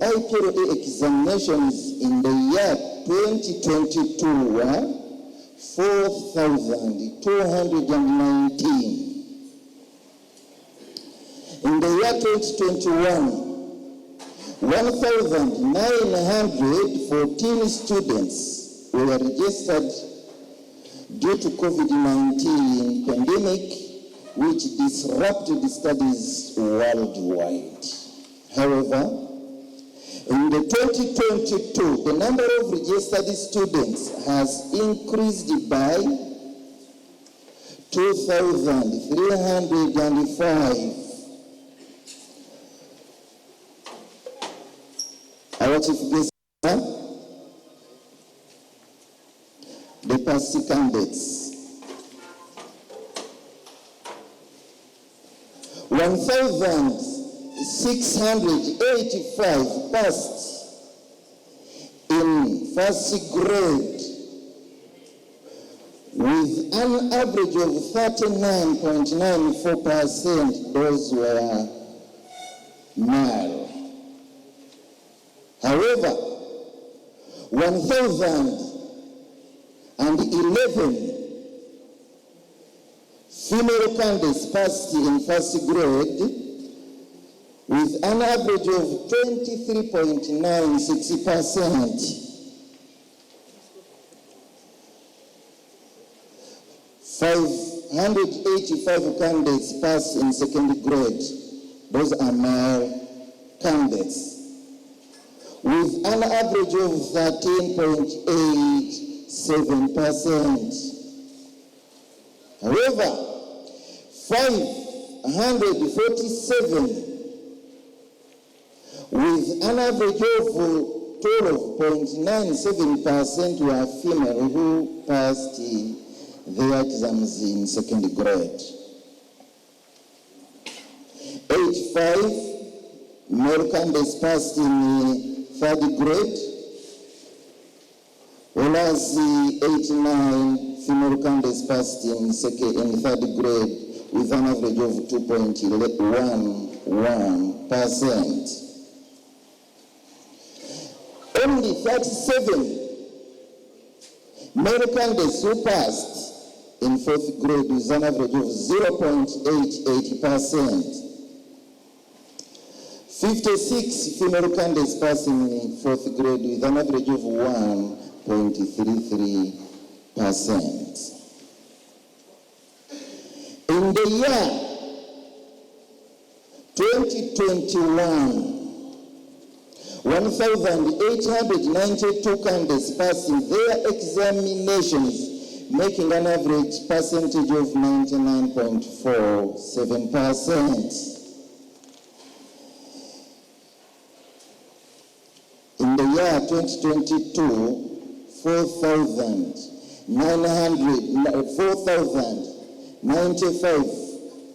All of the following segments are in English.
IPLE examinations in the year 2022 were 4,219. In the year 2021, 1,914 students were registered due to COVID-19 pandemic, which disrupted studies worldwide. However, in the 2022, the number of registered students has increased by 2,305. Our chief guest, the past candidates. 1,685 passed in first grade with an average of 39.94%. Those were male. However, 1,011 female candidates passed in first grade with an average of 23.96%. 585 candidates passed in second grade. Those are male candidates with an average of 13.87%. However, 547 with an average of 12.97% were female who passed their exams in second grade. 85 male candidates passed in third grade, whereas 89 female candidates passed in third grade with an average of 2.11%. Only 37 male candidates who passed in fourth grade with an average of 0.88%. 56 female candidates passed in fourth grade with an average of 1.33%. In the year 2021, 1,892 candidates passed in their examinations, making an average percentage of 99.47%. In the year 2022, 4,095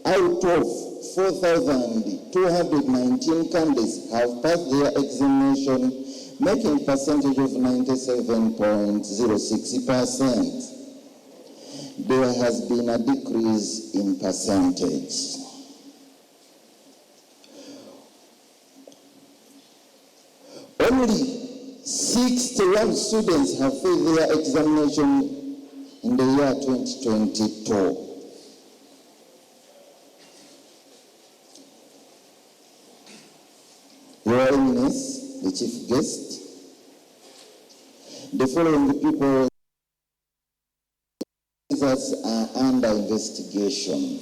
out of 4,219 candidates have passed their examination, making a percentage of 97.06%. There has been a decrease in percentage. Only 61 students have failed their examination in the year 2022. Your Eminence, the chief guest, the following people are under investigation.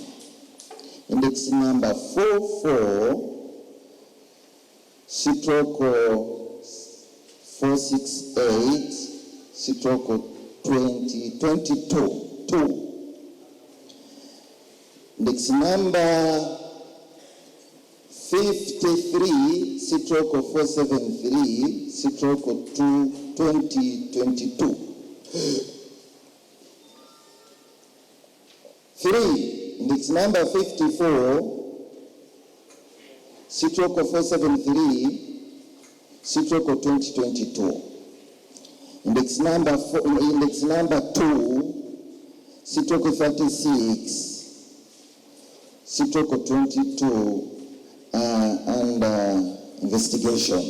Index number 44/468/2022. Index number 53/473/2022. 3. Index number 54/473/2022. Index number 2, 36/22 under investigation.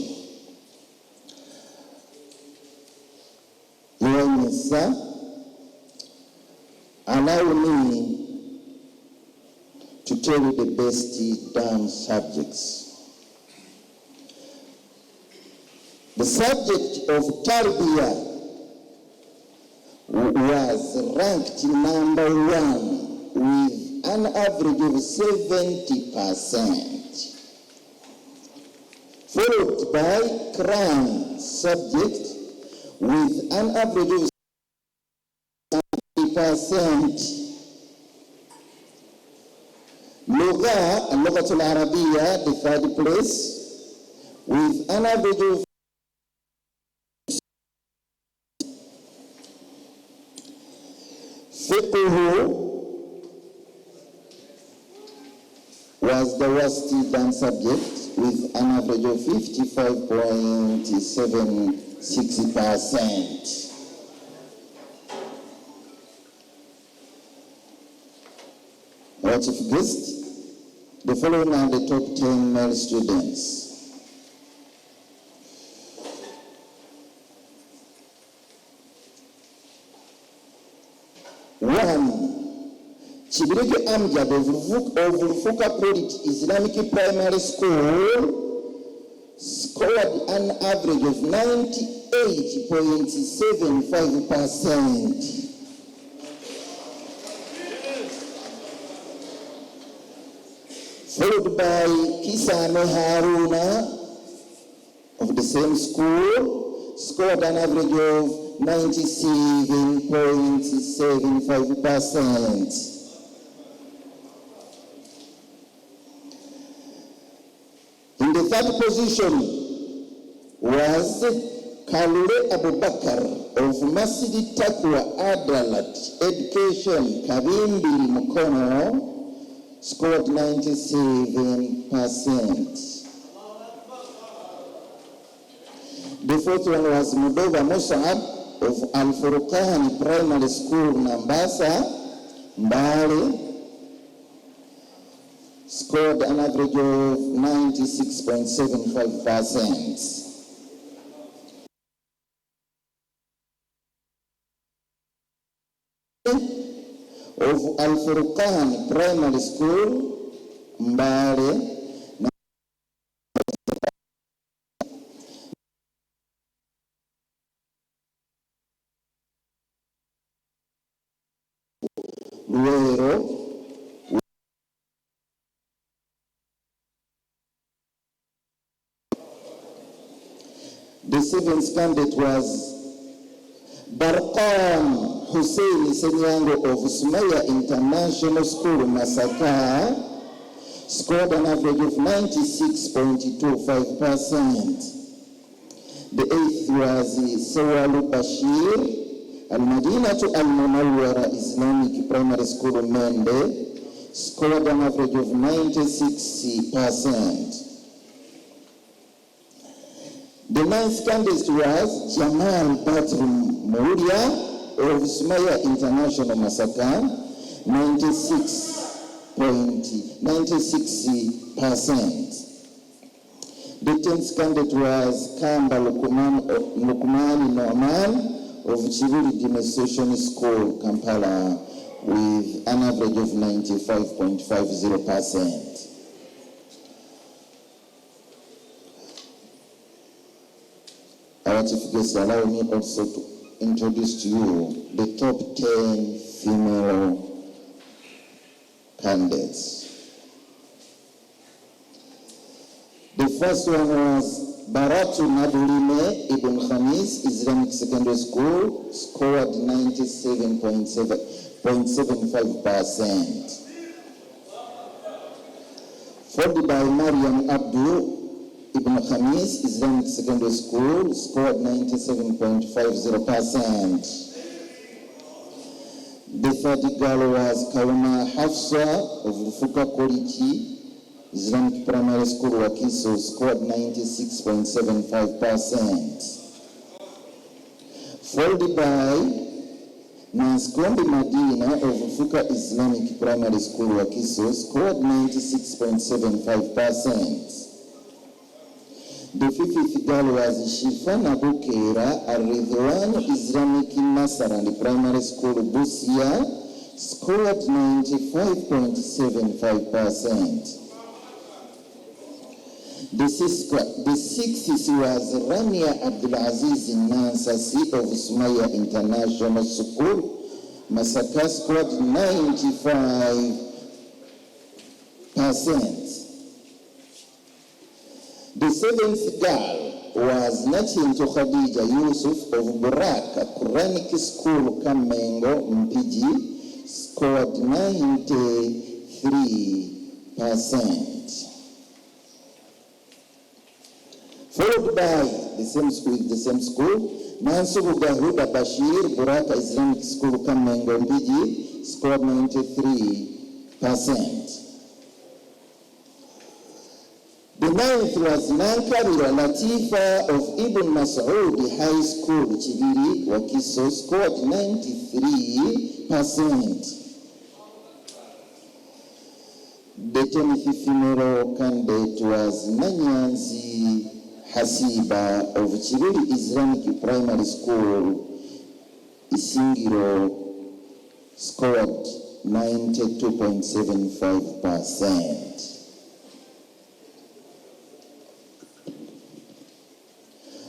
Minister, allow me to tell you the best done subjects. The subject of Tarbiyah was ranked number 1 with an average of 70%, followed by Quran subject with an average of 70%. Lugha al-Arabiyya, the 3rd place, with an average of Fiqh was the worst done subject with an average of 55.76%. Our chief guest, the following are the top 10 male students. 1. Chibireke Amjad of Rufuka Quality Islamic Primary School scored an average of 98.75%. Followed by Kisame Haruna of the same school, scored an average of 97.75%. In the 3rd position was Kalule Abubakar of Masjid Taqwa Adalat Education Kabimbi Mukono, scored 97%. The 4th one was Mudova Musab of Al-Furqan Primary School, Nambasa, Mbale, scored an average of 96.75%. Of Al-Furqan Primary School, Mbale, Luero, the 7th candidate was Barqam Hussein Senyango of Sumaya International School, Masaka, scored an average of 96.25%. The 8th was Sawalu Bashir Al-Madina to Al-Munawwara Islamic Primary School, Mende, scored an average of 96%. The 9th candidate was Jamal Badrum Mouria of Sumaya International, Masaka, 96%. The 10th candidate was Kamba Lukman Noman of Chivuli Demonstration School, Kampala, with an average of 95.50%. Our chief guest, allow me also to introduce to you the top 10 female candidates. The first one was Baratu Nadulime Ibn Khamis Islamic Secondary School, scored 97.75%. Followed by Mariam Abdul Ibn Khamis Islamic Secondary School, scored 97.50%. The 3rd girl was Kauna Hafsa of Rufuka Quality Islamic Primary School, Wakiso, scored 96.75%. Followed by Nanskombi Madina of Rufuka Islamic Primary School, Wakiso, scored 96.75%. The fifth girl was Shifana Bukera at Ridwan Islamic Nursery and Primary School, Busia, scored 95.75%. The sixth was Rania Abdulaziz Nansasi of Sumaya International School, Masaka, scored 95%. The seventh girl was Nachinto Khadija Yusuf of Buraka Quranic School, Kamengo, Mpiji, scored 93%. Followed by the same school, Mansubu Gahuda Bashir, Buraka Islamic School, Kamengo, Mpiji, scored 93%. The ninth was Nankarira Latifa of Ibn Mas'ud High School, Chibiri, Wakiso, scored 93%. The 10th female candidate was Nanyanzi Hasiba of Chibiri Islamic Primary School, Isingiro, scored 92.75%.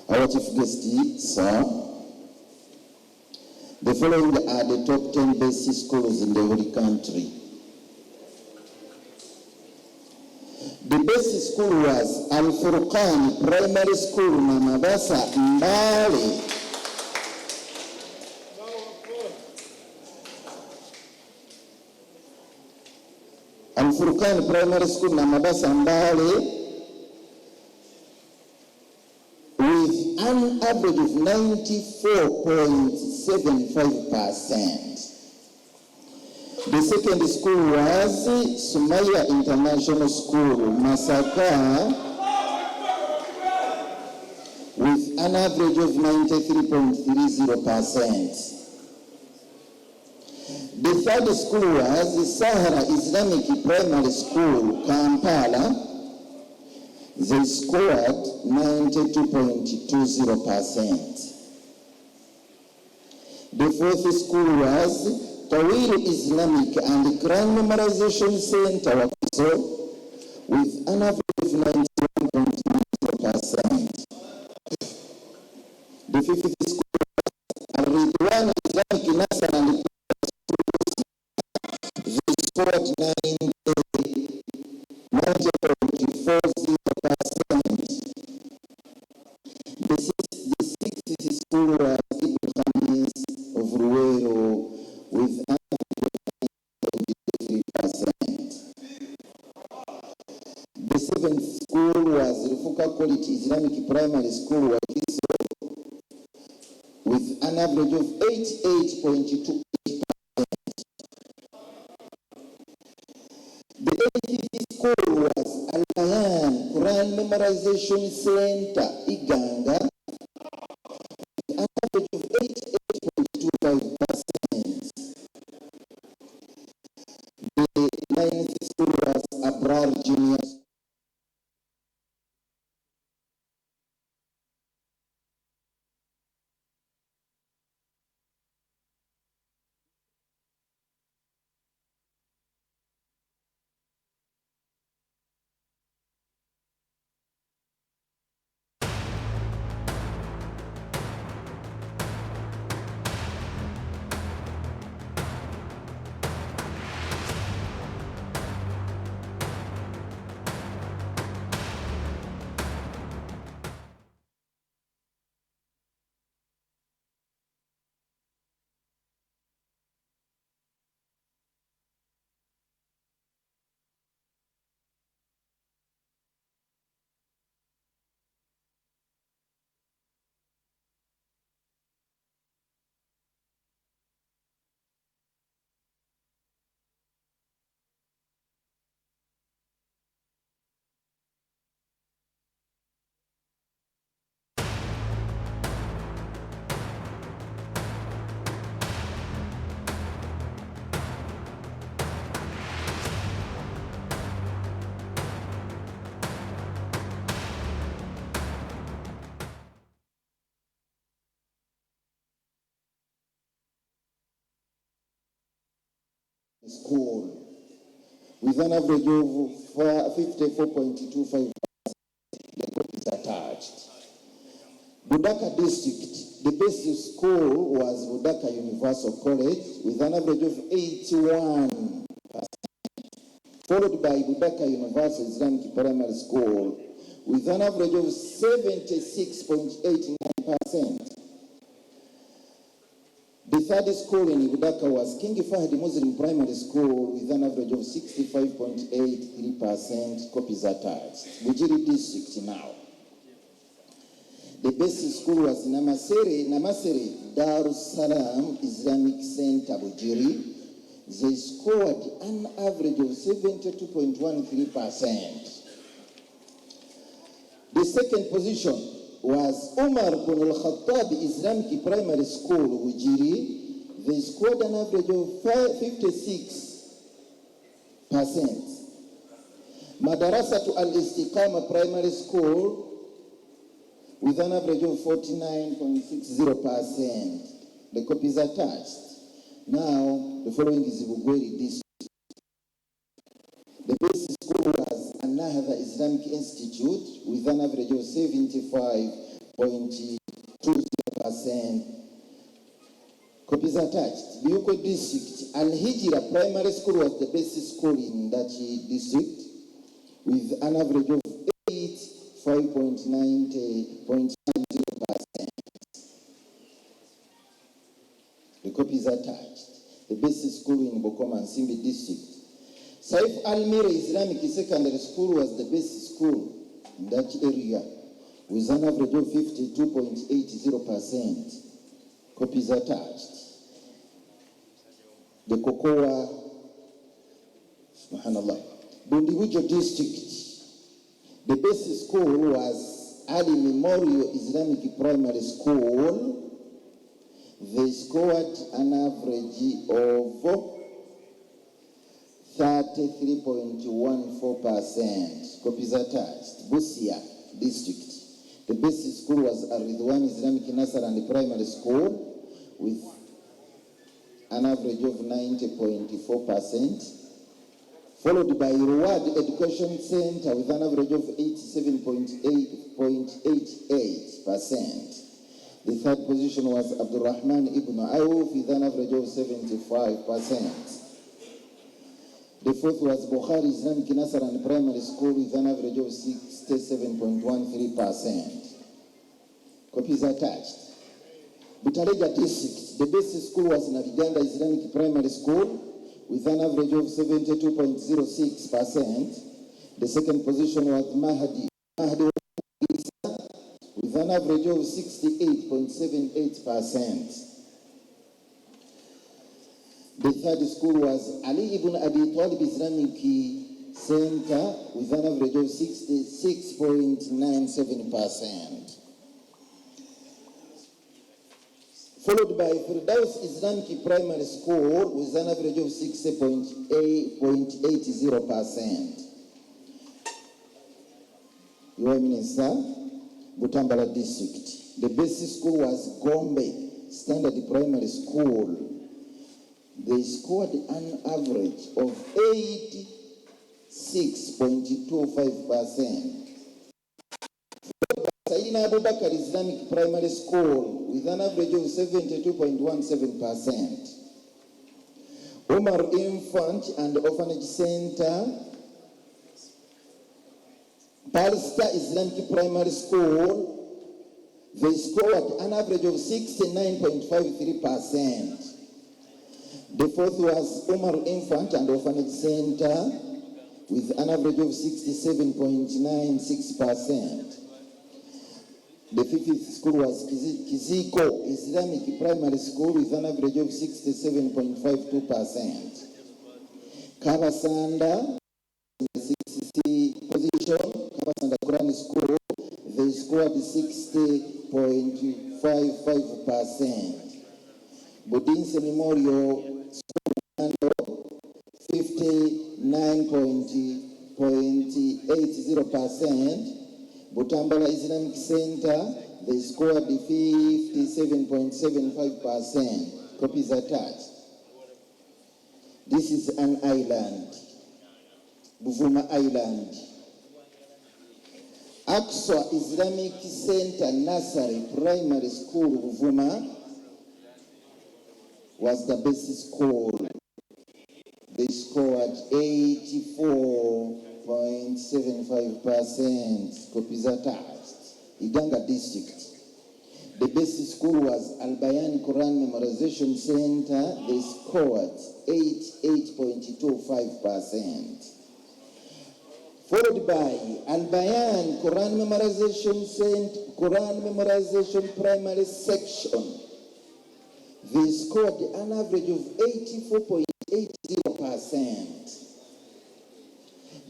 Our chief guest, sir, the following are the top 10 basic schools in the holy country. The basic school was Al-Furqan Primary School, Namabasa, Mbale. Al-Furqan Primary School, Namabasa, Mbale, with an average of 94.75%. The second school was Sumaya International School, Masaka, with an average of 93.30%. The third school was Sahara Islamic Primary School, Kampala. They scored 92.20%. The fourth school was Tawil Islamic and Quran Memorization Center, with an average of 91.90%. The fifth school was Ridwan Islamic Nursery and they scored 90.40%. The sixth school was Ibn Khamis of Ruwero with an average of 93%. The seventh school was Rufuka Quality Islamic Primary School, Wakiso, with an average of 88.28%. The eighth school was Al-Ayan Quran Memorization Center, Iganga, with an average of 88.25%. The ninth school was Abrar Junior. school with an average of 54.25% is attached. Budaka district, the best school was Budaka Universal College with an average of 81%, followed by Budaka Universal Islamic Primary School with an average of 76.89%. The third school in Budaka was King Fahd Muslim Primary School with an average of 65.83%, copies attached. Bujiri district now. The best school was Namasere Dar es Salaam Islamic Center, Bujiri. They scored an average of 72.13%. The second position was Umar bin al-Khattab Islamic Primary School, Bujiri. They scored an average of 56%. Madarasatu al-Istiqama Primary School with an average of 49.60%. The copies attached. Now, the following is Bugweri district. The best school was An-Nahda Islamic Institute with an average of 75.20%. Copies attached. Biuko district, Al-Hijra Primary School was the best school in that district with an average of 85.90%. The copies attached. The best school in Bokoma and Simbi district. Saif Al-Mira Islamic Secondary School was the best school in that area with an average of 52.80%. Copies attached. The Kokowa, subhanallah. Bundiwujo district. The best school was Ali Memorial Islamic Primary School. They scored an average of 33.14%. Copies attached. Busia district. The best school was Al-Ridwan Islamic Nasser and Primary School with an average of 90.4%, followed by Reward Education Center with an average of 87.88%. The third position was Abdurrahman Ibn Auf with an average of 75%. The fourth was Bukhari Islamic Nasser and Primary School with an average of 67.13%. Copies attached. Butareja district, the best school was Naviganda Islamic Primary School with an average of 72.06%. The second position was Mahdi with an average of 68.78%. The third school was Ali ibn Abi Talib Islamic Center with an average of 66.97%. Followed by Firdaus Islamic Primary School with an average of 60.80%. Your Minister, Butambala District. The best school was Gombe Standard Primary School. They scored an average of 86.25%. Sayyidina Abubakar Islamic Primary School with an average of 72.17%. Omar Infant and Orphanage Center, Palsta Islamic Primary School, they scored an average of 69.53%. The fourth was Omar Infant and Orphanage Center with an average of 67.96%. The fifth school was Kiziko Islamic Primary School with an average of 67.52%. Kabasanda, the 60th position, Kabasanda Quran School, they scored 60.55%. Bodinse Memorial School, 59.80%. Butambala Islamic Center, they scored 57.75%. Copies attached. This is an island, Buvuma Island. Aqsa Islamic Center Nursery Primary School, Buvuma, was the best school. They scored 84.75%. Copies attached. Iganga District. The best school was Al Bayan Quran Memorization Center. They scored 88.25%. Followed by Al Bayan Quran Memorization Center, Quran Memorization Primary Section. They scored an average of 84.80%.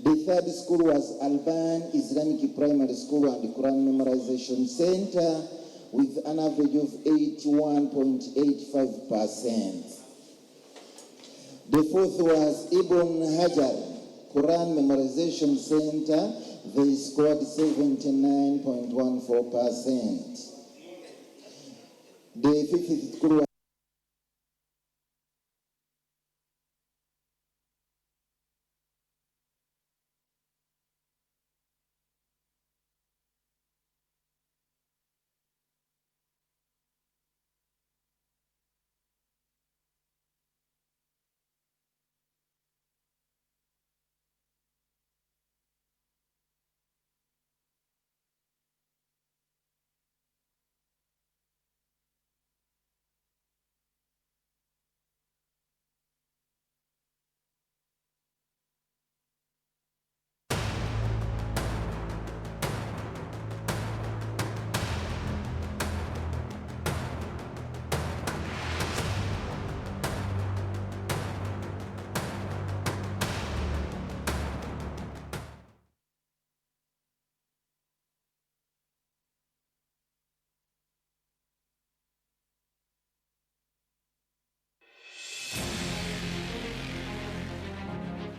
The third school was Al Bayan Islamic Primary School and Quran Memorization Center with an average of 81.85%. The fourth was Ibn Hajar Quran Memorization Center. They scored 79.14%. The fifth school was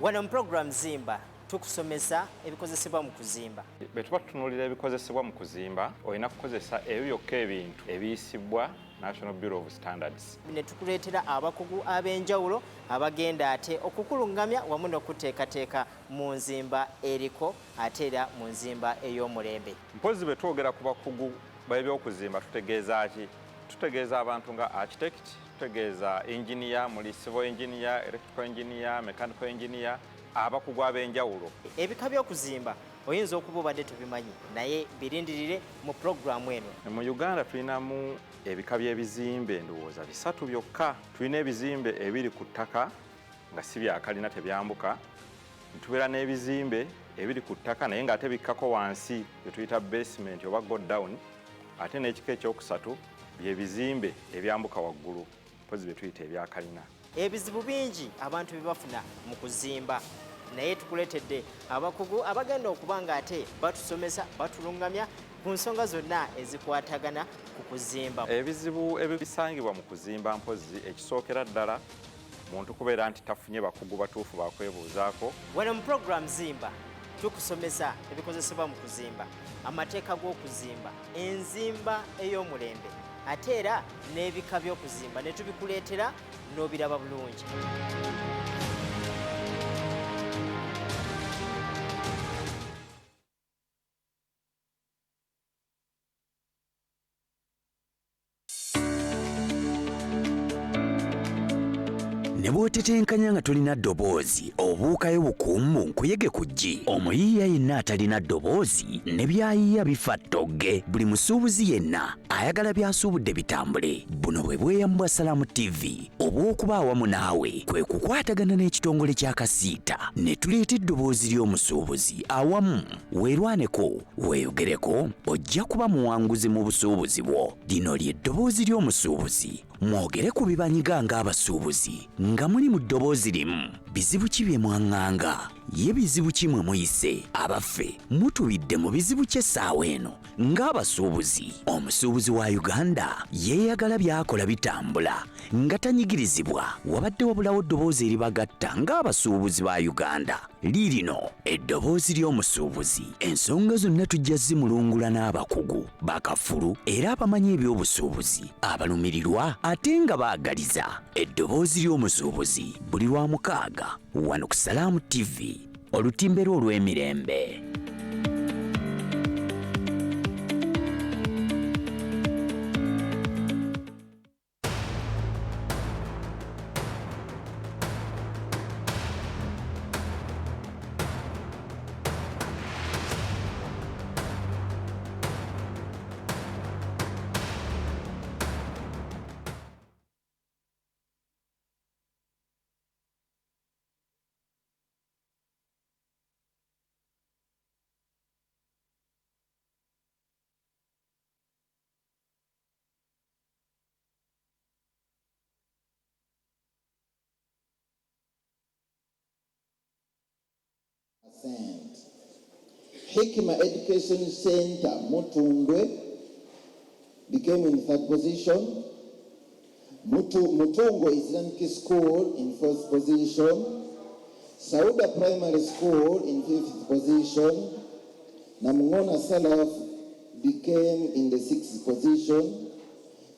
Wano mu program Zimba tukusomesa ebikozesebwa mu kuzimba. Bwe tuba tutunuulira ebikozesebwa mu kuzimba olina kukozesa ebyo byokka ebintu ebiyisibwa National Bureau of Standards. Ne tukuleetera abakugu ab'enjawulo abagenda ate okukulungamya wamu n'okuteekateeka mu nzimba eriko ate era mu nzimba ey'omulembe. Mpozi bwe twogera ku bakugu b'ebyokuzimba tutegeeza ki? Tutegeeza abantu nga architect, tutegeeza engineer, muli civil engineer, electrical engineer, mechanical engineer, abakugu ab'enjawulo. Ebika by'okuzimba oyinza okuba obadde tubimanyi naye birindirire mu programu eno. Mu Uganda tulinamu ebika by'ebizimbe ndowooza 3 byokka. Tulina ebizimbe ebiri ku ttaka nga si bya kalina tebyambuka. Tubeera n'ebizimbe ebiri ku ttaka naye ng'ate bikkako wansi bye tuyita basement oba go down. Ate n'ekika ekyokusatu by'ebizimbe ebyambuka waggulu mpozi bye tuyita ebya kalina. Ebizibu bingi abantu bibafuna mu kuzimba naye tukuleetedde abakugu abagenda okuba nga ate batusomesa batulungamya ku nsonga zonna ezikwatagana ku kuzimba. Ebizibu ebisangibwa mu kuzimba mpozi ekisookera ddala muntu kubeera nti tafunye bakugu batuufu bakwebuuzaako. Wano mu program Zimba tukusomesa ebikozesebwa mu kuzimba, amateeka g'okuzimba, enzimba ey'omulembe ate era n'ebika by'okuzimba ne tubikuleetera n'obiraba bulungi. Ne bw'otetenkanya nga tolina ddoboozi obuukayo bukuumu nkuyege ku ggi. Omuyiiya yenna atalina ddoboozi ne byayiiya bifa ttogge. Buli musuubuzi yenna ayagala byasuubudde bitambule. Buno bwe bweyamo bwa Salaamu TV obw'okuba awamu naawe kwe kukwatagana n'ekitongole kya Kasiita ne tuleeta eddoboozi ly'omusuubuzi awamu weerwaneko weeyogereko ojja kuba muwanguzi mu busuubuzi bwo. Lino ly'eddoboozi ly'omusuubuzi. Mwogere ku bibanyiga ng'abasuubuzi nga muli mu ddoboozi limu. Bizibu ki bye mwaŋŋanga? yebizibu kimwe muyise abaffe mutubidde mu bizibu ky'essaawa eno ng'abasuubuzi. Omusuubuzi wa Uganda yeeyagala byakola bitambula nga tanyigirizibwa. Wabadde wabulawo eddoboozi eribagatta ng'abasuubuzi ba Uganda. Liirino eddoboozi ly'omusuubuzi. Ensonga zonna tujja zimulungula n'abakugu, bakafulu era abamanyi eby'obusuubuzi, abalumirirwa ate nga baagaliza. Eddoboozi ly'omusuubuzi buli lwa mukaaga wano ku Salaamu TV, olutimbe lwo olw'emirembe. Hikima Education Center, Mutundwe, became in third position. Mutungo Islamic School in fourth position. Sauda Primary School in fifth position. Namungona Salaf became in the sixth position.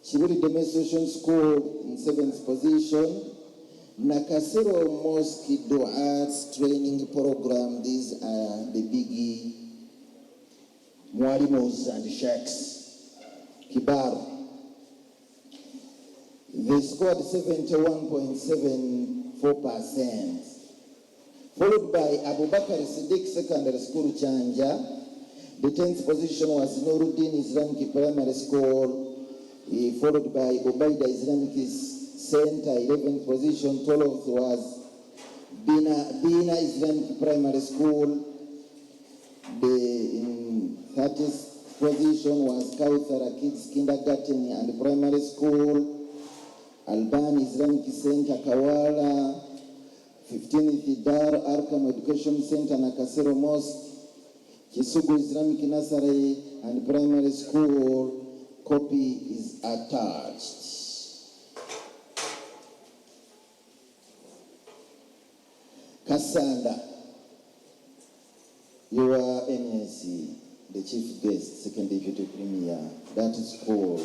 Chibuli Demonstration School in seventh position. Nakasero Mosque Du'ats Training Program. These are the biggie Mwalimos and Sheikhs. Kibar. They scored 71.74%. Followed by Abu Bakr Siddiq Secondary School Chanja. The 10th position was Nuruddin Islamic Primary School. Followed by Ubaida Islamic Center, 11th position. 12th was Bina Islamic Primary School. The 30th position was Kauthara Kids Kindergarten and Primary School. Albani Islamic Center, Kawala. 15th Dar Arkam Education Center, Nakasero Mosque. Kisugu Islamic Nursery and Primary School. Copy is attached. Kasanda, your UMSC, the chief guest, second deputy premier, that school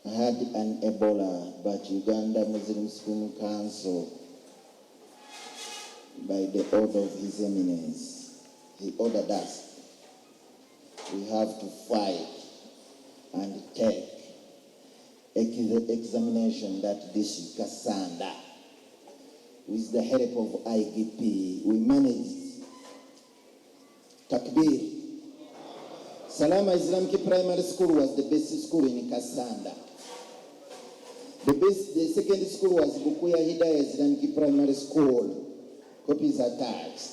had an Ebola, but Uganda Muslim School Council, by the order of His Eminence, he ordered us, we have to fight and take examination that this Kasanda, with the help of IPLE, we managed. Takbir. Salama Islamic Primary School was the best school in Kasanda. The second school was Bukuya Hidayah Islamic Primary School. Copies attached.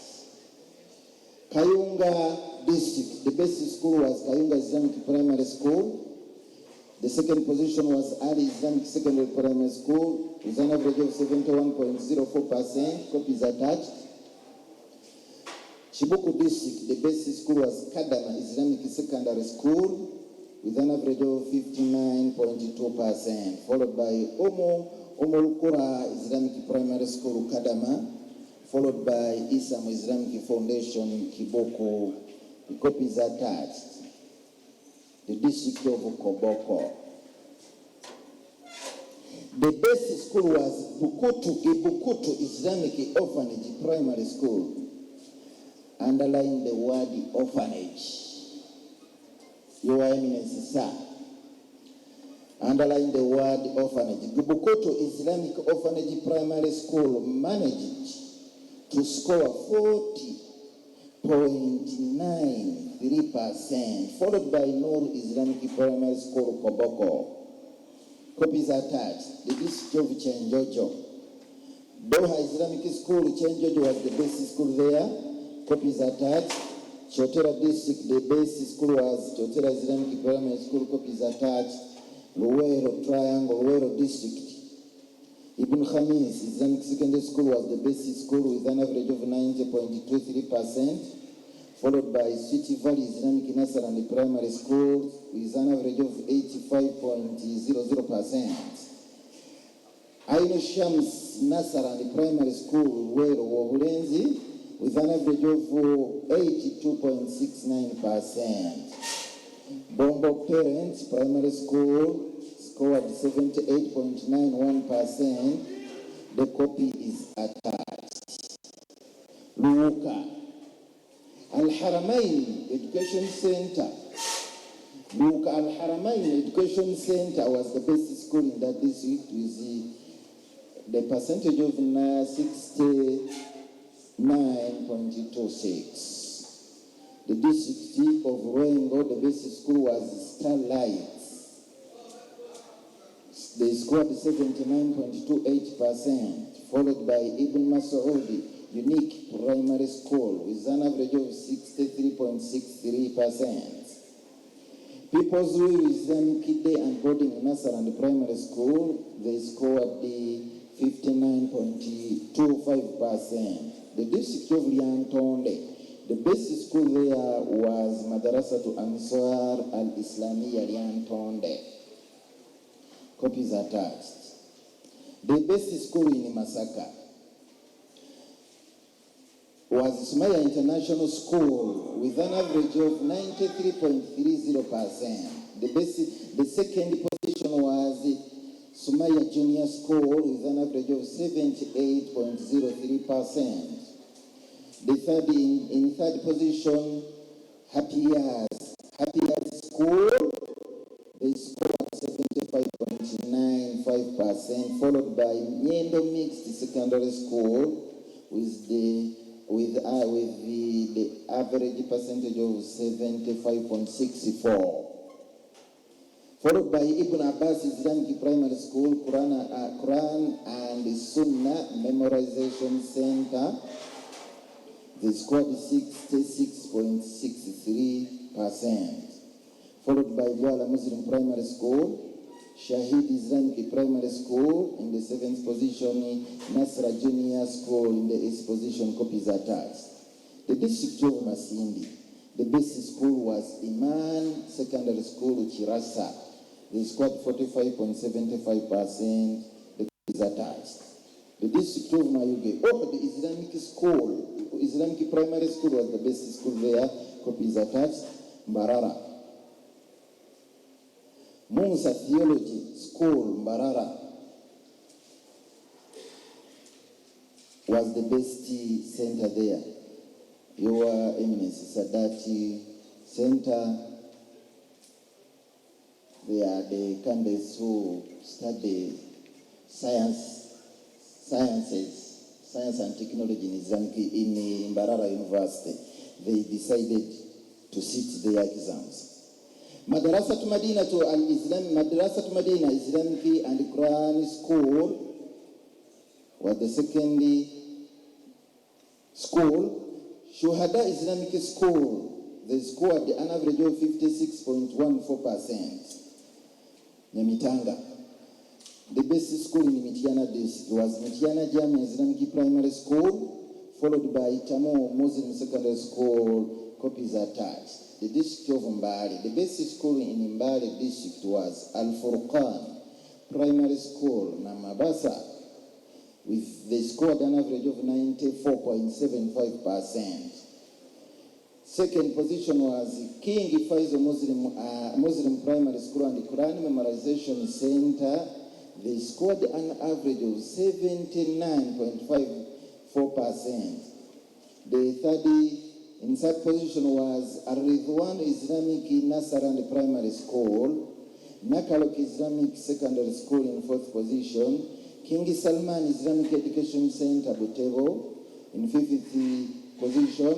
Kayunga District, the best school was Kayunga Islamic Primary School. The second position was Ali Islamic Secondary Primary School with an average of 71.04%. Copies attached. Chibuku District, the best school was Kadama Islamic Secondary School with an average of 59.2%. Followed by Omolukura Islamic Primary School, Kadama. Followed by Isam Islamic Foundation, Kiboko. The copies attached. The district of Koboko. The best school was Bukutu Islamic Orphanage Primary School. Underline the word orphanage. Your Eminence, sir. Underline the word orphanage. Bukutu Islamic Orphanage Primary School managed to score 40.93%, followed by Nur Islamic Primary School, Koboko. Copies attached. The district of Chenjojo. Doha Islamic School, Chenjojo was the best school there. Copies attached. Chotera District, the best school was Chotera Islamic Primary School. Copies attached. Luwero Triangle, Luwero District. Ibn Khamis Islamic Secondary School was the best school with an average of 90.23%, followed by City Valley Islamic Nursery and Primary School with an average of 85.00%. Aino Shams Nursery and Primary School were Wobulenzi with an average of 82.69%. Bombo Parents Primary School scored 78.91%. The copy is attached. Luka Al-Haramain Education Center. Luka Al-Haramain Education Center was the best school in that district with the percentage of 69.26. The district of Rengo, the best school was Starlight. They scored 79.28%, followed by Ibn Masoudi Unique Primary School with an average of 63.63%. People's Will Islamic Day and Boarding Nursery and Primary School, they scored the 59.25%. The district of Liantonde, the best school there was Madrasa to Ansar al-Islamiyya Liantonde. Copies attached. The best school in Masaka was Sumaya International School with an average of 93.30%. The second position was Sumaya Junior School with an average of 78.03%. In third position, Happy Years School, they scored 75.95%, followed by Nyendo Mixed Secondary School with the average percentage of 75.64. Followed by Ibn Abbas Islamic Primary School, Quran and Sunnah Memorization Center. They scored 66.63%. Followed by Wala Muslim Primary School, Shahid Islamic Primary School in the 7th position, Nasra Junior School in the 8th position, copies attached. The district of Masindi, the best school was Iman Secondary School, Chirasa. They scored 45.75%, the copies attached. The district of Mayuge, the Islamic Primary School was the best school there, copies attached. Mbarara. Musa Theology School, Mbarara, was the best center there. Your Eminence Sadati Center, they are the candidates who study science and technology in Mbarara University. They decided to sit their exams. Madrasa Madina Islamic and Quran School was the second school. Shuhada Islamic School, they scored an average of 56.14%. Nyamitanga. The best school in Mitiana district was Mitiana Jami Islamic Primary School, followed by Tamo Muslim Secondary School, copies attached. The district of Mbali, the best school in Mbali district was Al-Furqan Primary School, Namabasa, they scored an average of 94.75%. Second position was King Faizo Muslim Primary School and the Quran Memorization Center. They scored an average of 79.54%. In third position was Ar-Ridwan Islamic Nursery and Primary School, Nakalok Islamic Secondary School in fourth position, King Salman Islamic Education Center, Butevo, in fifth position,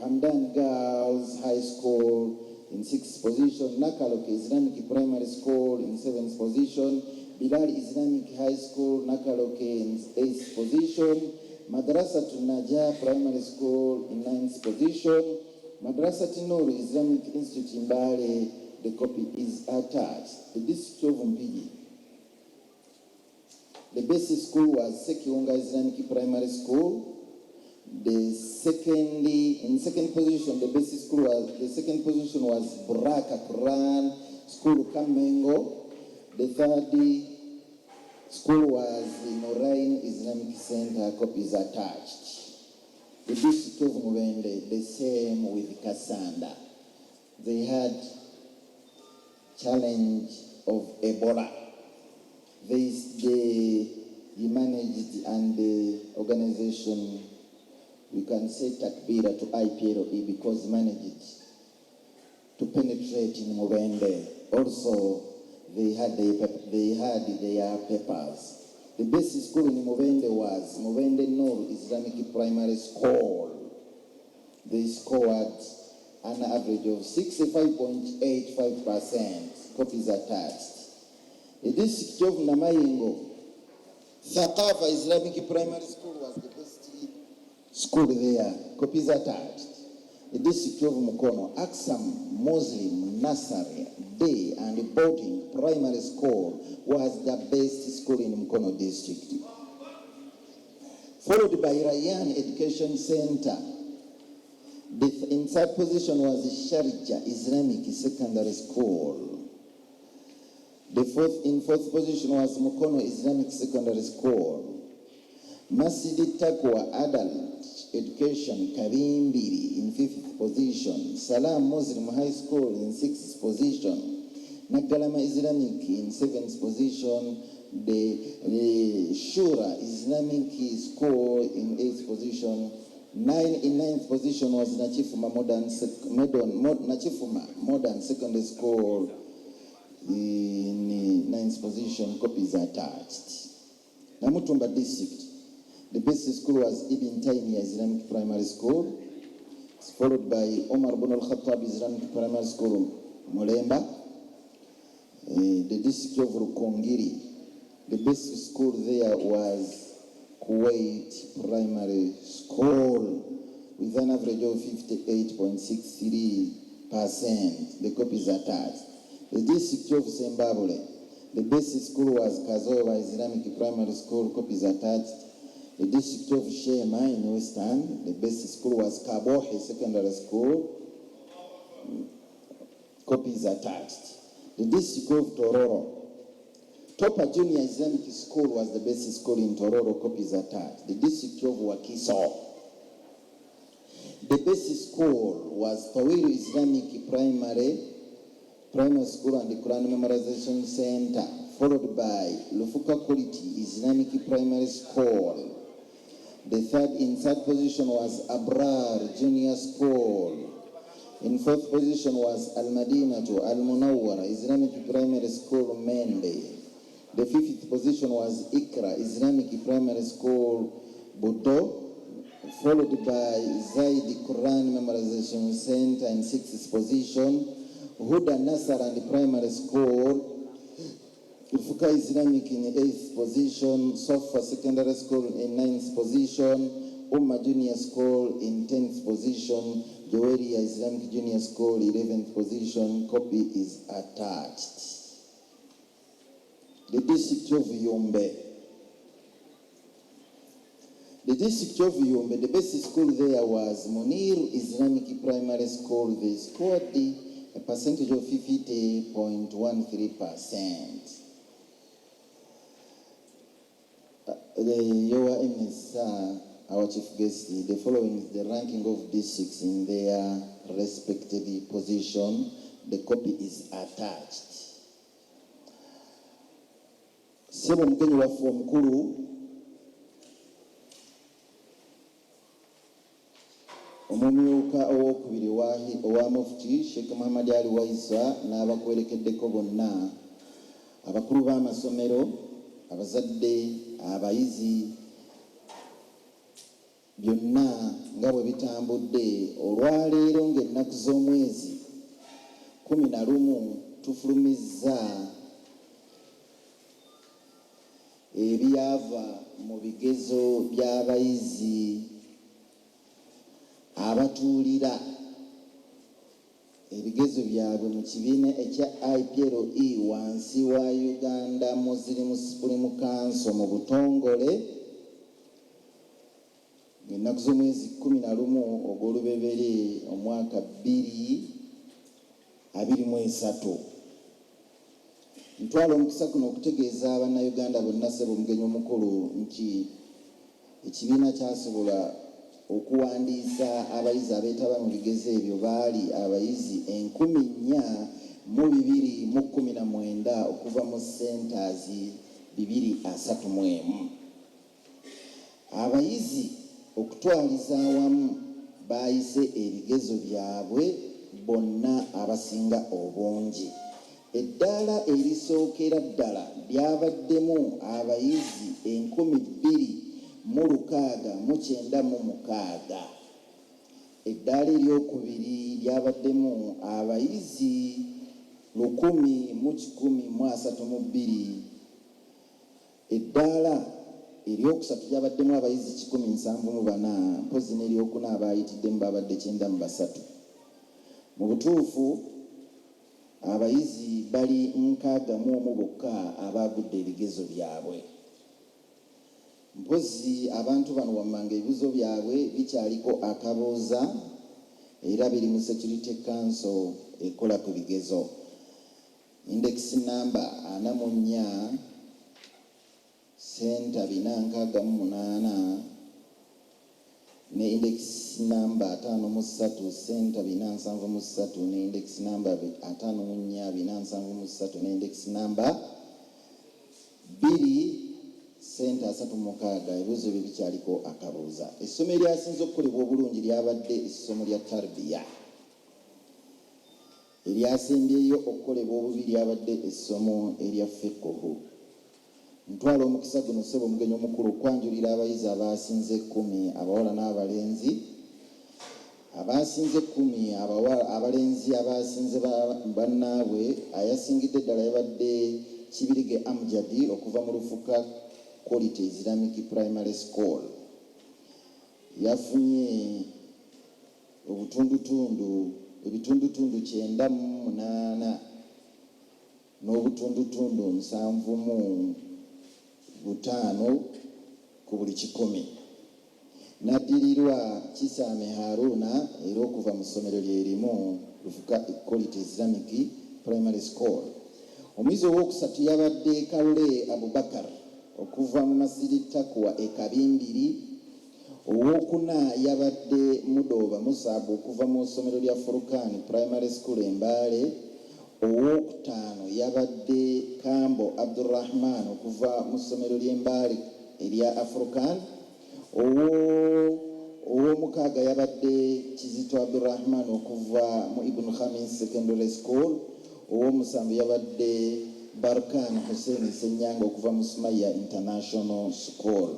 Hamdan Girls High School in sixth position, Nakalok Islamic Primary School in seventh position, Bilal Islamic High School, Nakalok in eighth position, Madrasa Najah Primary School in ninth position, Madrasa Nur Islamic Institute in Mbale, the copy is attached. The district of Mpigi. The basic school was Sekiunga Islamic Primary School. In second position, the second position was Buraka Quran School Kamengo. The third school was Norain Islamic Center, copies attached. The district of Mubende, the same with Kasanda. They had challenge of Ebola. They managed, and the organization, we can say Takbira to IPLE, because managed to penetrate in Mubende. Also, they had their papers. The basic school in Mubende was Mubende Nur Islamic Primary School. They scored an average of 65.85%. Copies attached. The district of Namayengo, Thaqafa Islamic Primary School was the best school there. Copies attached. The district of Mukono, Aksam Muslim Nursery Day and Boarding Primary School was the best school in Mukono district. Followed by Rayan Education Center. In third position was Sharjah Islamic Secondary School. In fourth position was Mukono Islamic Secondary School. Masjid Taqwa Adult Education Kabimbiri in fifth position. Salam Muslim High School in sixth position. Nagalama Islamic in seventh position. The Shura Islamic School in eighth position. In ninth position was Nachifuma Modern Secondary School. In ninth position, copies attached. Namutumba district, the best school was Ibn Taymiyyah Islamic Primary School, followed by Omar bin al-Khattab Islamic Primary School, Molemba. The district of Rukongiri, the best school there was Kuwait Primary School, with an average of 58.63%. The copies attached. The district of Zimbabwe, the basic school was Kazova Islamic Primary School, copies attached. The district of Shema in Western, the basic school was Kabohe Secondary School, copies attached. The district of Tororo, Topa Junior Islamic School was the basic school in Tororo, copies attached. The district of Wakiso, the basic school was Tawilu Islamic Primary School and the Quran Memorization Center, followed by Lufuka Quality Islamic Primary School. In third position was Abrar Junior School. In fourth position was Al-Madina to Al-Munawwara Islamic Primary School, Mende. The fifth position was Ikra Islamic Primary School, Budo, followed by Zaidi Quran Memorization Center in sixth position. Huda Nasar and the Primary School, Ufuka Islamic in eighth position, Sofa Secondary School in ninth position, Umma Junior School in 10th position, Joeria Islamic Junior School 11th position. Copy is attached. The district of Yombe. The district of Yombe, the basic school there was Munir Islamic Primary School. They scored a percentage of 50.13%. Your MS, our chief guest, the following is the ranking of districts in their respective position. The copy is attached. Sebo mgenyi wa form mkuru omumyuka owokubiri owa mufti Sheikh Muhammad Ali Waisa n'abakwerekeddeko bonna, abakulu b'amasomero, abazadde, abayizi, byonna nga bwe bitambudde olwaleero ng'ennaku z'omwezi 11 tufulumizza ebyava mu bigezo by'abayizi abatuulira ebigezo byabwe mu kibiina ekya IPLE wansi wa Uganda Muslim Supreme Council mu butongole ennaku z'omwezi 11 ogw'olubebere omwaka 2023. Ntwala omukisa guno okutegeeza Abannayuganda bonna ssebo omugenyi omukulu nti ekibiina kyasobola okuwandiisa abayizi abeetaba mu bigezo ebyo baali abayizi 4,219 okuva mu centers 231. Abayizi okutwaliza awamu baayise ebigezo byabwe bonna abasinga obungi. Eddaala erisookera ddala lyabaddemu abayizi 2,696. Eddaala eryokubiri lyabaddemu abayizi 1,132. Eddaala eryokusatu lyabaddemu abayizi 174. Mpozi n'eryokuna abayitiddemu babadde 93. Mu butuufu abayizi bali 61 bokka abaagudde ebigezo byabwe. Mpozi abantu bano wammanga ebibuzo byabwe bikyaliko akabuuza era biri mu Security Council ekola ku bigezo. Index number 44 center 468 ne index number 53 center 473 ne index number 54 ne index number 2 center 36. Ebibuzo bye bikyaliko akabuuza. Essomo eryasinze okukolebwa obulungi lyabadde essomo lya tarbiya. Eryasembyeyo okukolebwa obubi lyabadde essomo erya fiqhu. Ntwala omukisa guno ssebo omugenyi omukulu okwanjulira abayizi abasinze 10 abawala n'abalenzi. Abasinze 10 abalenzi abasinze bannaabwe ayasingidde ddala yabadde Kibirige Amjadi okuva mu Lufuka Quality Islamic Primary School. Yafunye ebitundutundu 98 n'obutundutundu 75 ku buli 100. Naddirirwa Kisame Haruna era okuva mu ssomero lyerimu Lufuka Quality Islamic Primary School. Omuyizi owookusatu yabadde Kalule Abubakar okuva mu Masiri Takwa Ekabimbiri. Owookuna yabadde Mudoba Musabu okuva mu ssomero lya Furkan Primary School Embaale. Owookutaano yabadde Kambo Abdurrahman okuva mu ssomero ly'Embaale erya African. Ow'omukaaga yabadde Kizito Abdurrahman okuva mu Ibn Khamis Secondary School. Ow'omusanvu yabadde Barkan Hussein Senyanga okuva mu Sumaya International School.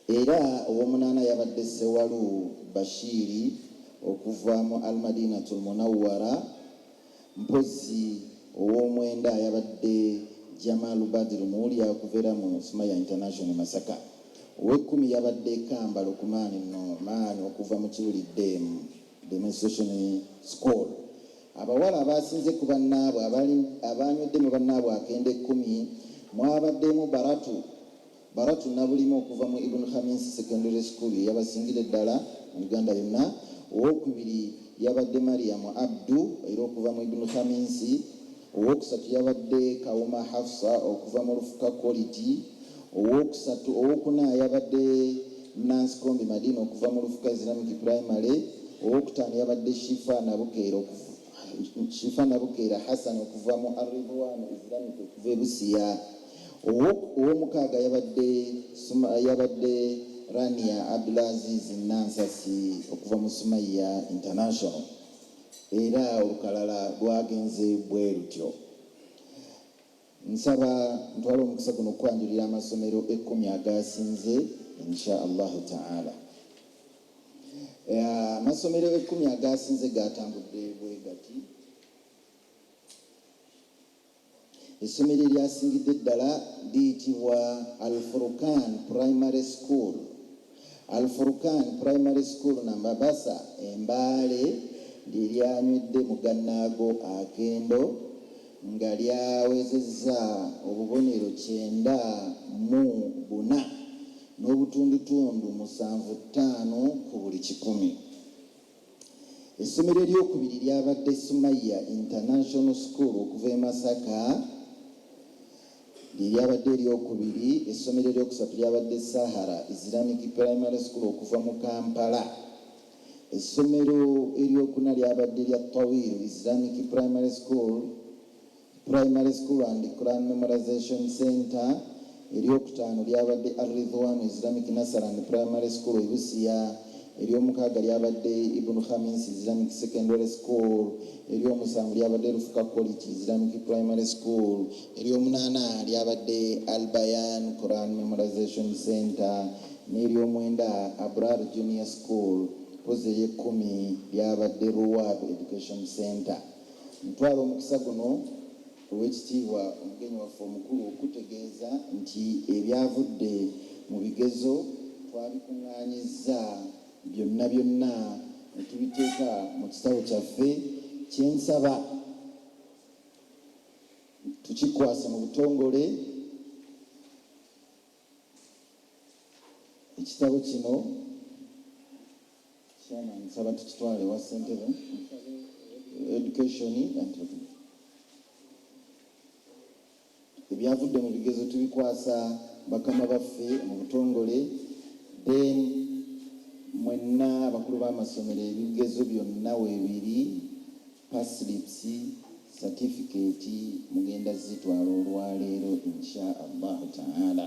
Era ow'omunaana yabadde Sewalu Bashiri okuva mu Al-Madinatul Munawwara. Mpozi ow'omwenda yabadde Jamalu Badru Mulia okuva mu Sumaya International Masaka. Ow'ekkumi yabadde Kamba Lukumani Nomani okuva mu Kiwulidde Demonstration School. Abawala abasinze ku bannaabwe abanywedde mu bannaabwe akenda 10 mwabaddemu Baratu Nabulimu okuva mu Ibn Khamis Secondary School yabasingire ddala mu Uganda yonna. Owokubiri yabadde Mariam Abdu era okuva mu Ibn Khamis. Owokusatu yabadde Kauma Hafsa okuva mu Lufuka Quality. Owokuna yabadde Nancy Kombi Madina okuva mu Lufuka Islamic Primary. Owokutaano yabadde Shifa Nabukeera Hassan okuva mu Ar-Ridwan Islamic okuva Busia. Ow'omukaaga yabadde Rania Abdulaziz Nansasi okuva mu Sumaya International. Era olukalala lwagenze bwe lutyo. Nsaba ntwala omukisa guno okwanjulira amasomero 10 agasinze insha Allahu ta'ala. Amasomero 10 agasinze gatambudde bwe gati. Essomero eryasingidde ddala liyitibwa Al-Furkan Primary School. Al-Furkan Primary School Nambabasa Embaale lyanywedde mugannaago akendo nga lyawezezza obubonero 94 n'obutundutundu 75 ku buli 100. Essomero eryokubiri lyabadde Sumaya International School okuva e Masaka, lyabadde eryokubiri. Essomero eryokusatu lyabadde Sahara Islamic Primary School okuva mu Kampala. Essomero eryokuna lyabadde lya Tawil Islamic Primary School and Quran Memorization Center. Eryokutaano lyabadde Al-Ridwan Islamic Nasar and Primary School Busia. Eryomukaaga lyabadde Ibn Khamis Islamic Secondary School. Eryomusanvu lyabadde Rufuka Quality Islamic Primary School. Eryomunaana lyabadde Al-Bayan Quran Memorization Center. N'eryomwenda Abrar Junior School. Poze y'ekumi lyabadde Ruwab Education Center. Ntwala omukisa guno ow'ekitiibwa omugenyi waffe omukulu okutegeeza nti ebyavudde mu bigezo twabikuŋŋaanyizza byonna ne tubiteeka mu kitabo kyaffe. Kyensaba tukikwase mu butongole. Ekitabo kino nsaba tukitwale wa ssentebe education ebyavudde mu bigezo tubikwasa bakama baffe mu butongole, then mwenna abakulu b'amasomero ebigezo byonna weebiri paslips certificate mugenda zitwala olwaleero insha allahu taala.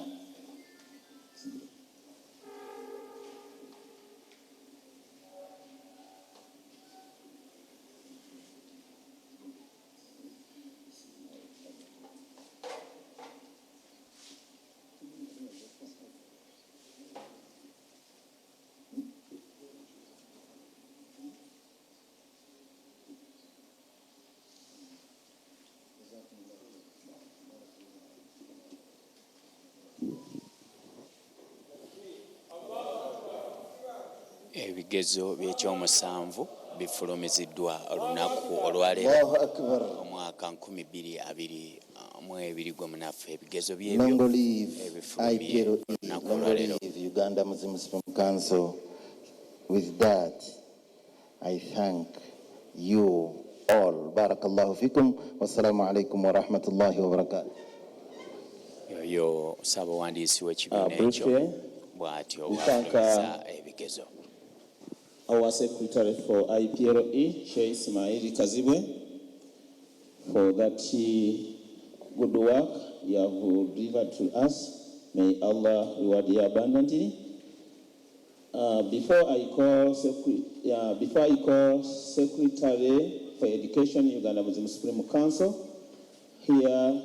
Ebigezo by'ekyomusanvu bifulumiziddwa olunaku olwaleero omwaka 2022 gwe munaffe. Ebigezo byebyo ebifulumye olunaku olwaleero. Uganda Muslim Council. With that, I thank you all. Barakallahu fikum. Wassalamu alaikum wa rahmatullahi wa barakatuh. Yoyo Ssaabawandiisi w'ekibiina ekyo bw'atyo bw'afulumiza ebigezo. Our Secretary for IPLE, Sheikh Ismail Kazibwe, for that good work you have delivered to us. May Allah reward you abundantly. Before I call Secretary for Education, Uganda Muslim Supreme Council, here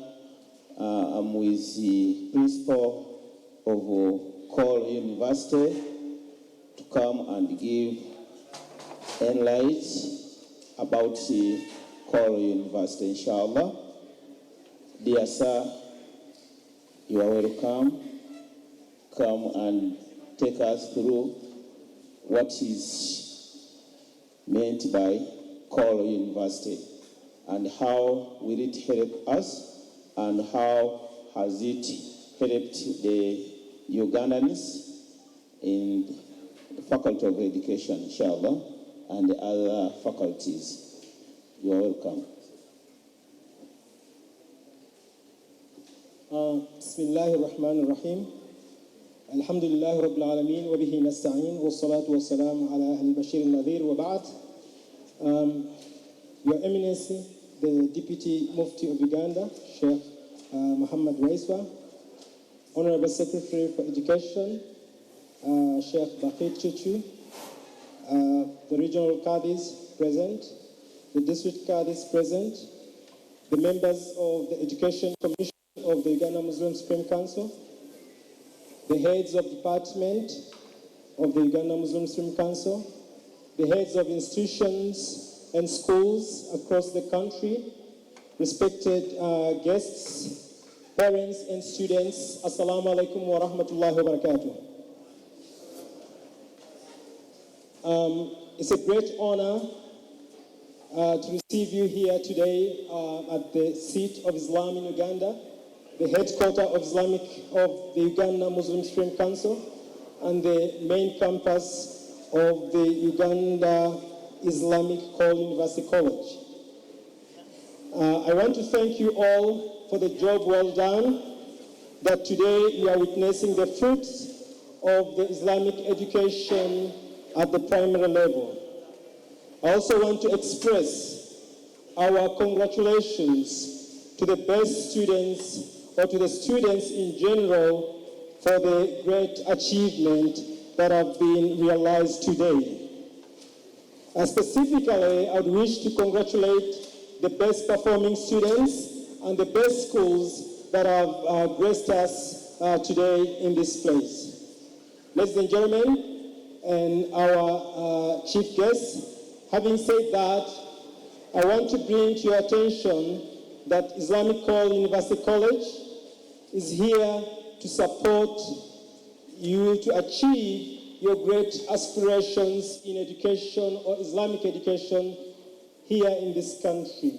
I'm with the principal of Call University to come and give enlight about the Call University, inshallah. Dear sir, you are welcome. Come and take us through what is meant by Call University and how will it help us and how has it helped the Ugandans in the Faculty of Education, inshallah, and the other faculties. You are welcome. Bismillahir Rahmanir Rahim. Alhamdulillah Rabbil Alameen wa bihi nasta'in wa salatu wa salam ala al-Bashir al-Nadhir wa ba'd. Your Eminence, the Deputy Mufti of Uganda, Sheikh Muhammad Raiswa, Honorable Secretary for Education, Sheikh Bakir Chuchu, the regional Qadis present, the district Qadis present, the members of the Education Commission of the Uganda Muslim Supreme Council, the heads of department of the Uganda Muslim Supreme Council, the heads of institutions and schools across the country, respected guests, parents and students, Assalamu alaikum wa rahmatullahi wa barakatuh. It's a great honor to receive you here today at the seat of Islam in Uganda, the headquarters of the Uganda Muslim Supreme Council, and the main campus of the Uganda Islamic University College. I want to thank you all for the job well done, that today we are witnessing the fruits of the Islamic education at the primary level. I also want to express our congratulations to the best students, or to the students in general, for the great achievement that have been realized today. Specifically, I would wish to congratulate the best performing students and the best schools that have graced us today in this place. Ladies and gentlemen, and our chief guests, having said that, I want to bring to your attention that Islamic University College is here to support you to achieve your great aspirations in education or Islamic education here in this country.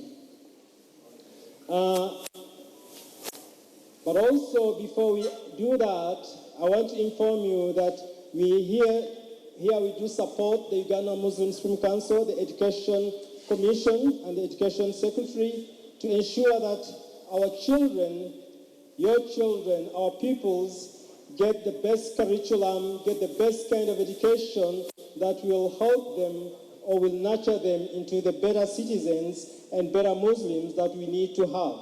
But also, before we do that, I want to inform you that we do support the Uganda Muslim Supreme Council, the Education Commission, and the Education Secretary to ensure that our children, your children, our pupils get the best curriculum, get the best kind of education that will help them or will nurture them into the better citizens and better Muslims that we need to have.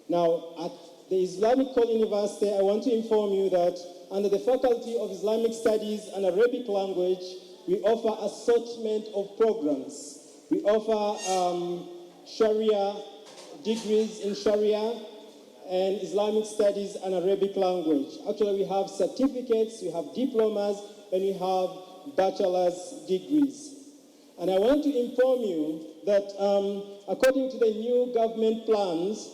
Now, at the Islamic University, I want to inform you that under the Faculty of Islamic Studies and Arabic Language, we offer assortment of programs. We offer Sharia, degrees in Sharia, and Islamic Studies and Arabic Language. Actually, we have certificates, we have diplomas, and we have bachelor's degrees. And I want to inform you that according to the new government plans,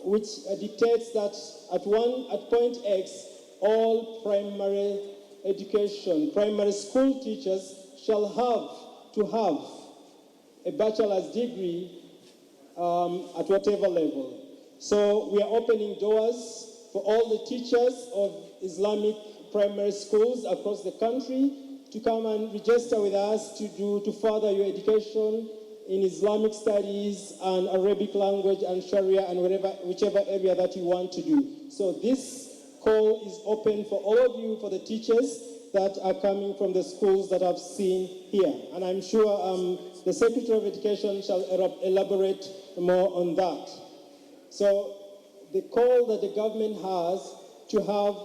which dictates that at point X, all primary education, primary school teachers shall have to have a bachelor's degree at whatever level. So we are opening doors for all the teachers of Islamic primary schools across the country to come and register with us to further your education in Islamic studies and Arabic language and Sharia and whichever area that you want to do. So this call is open for all of you, for the teachers that are coming from the schools that I've seen here. And I'm sure the Secretary of Education shall elaborate more on that. So the call that the government has to have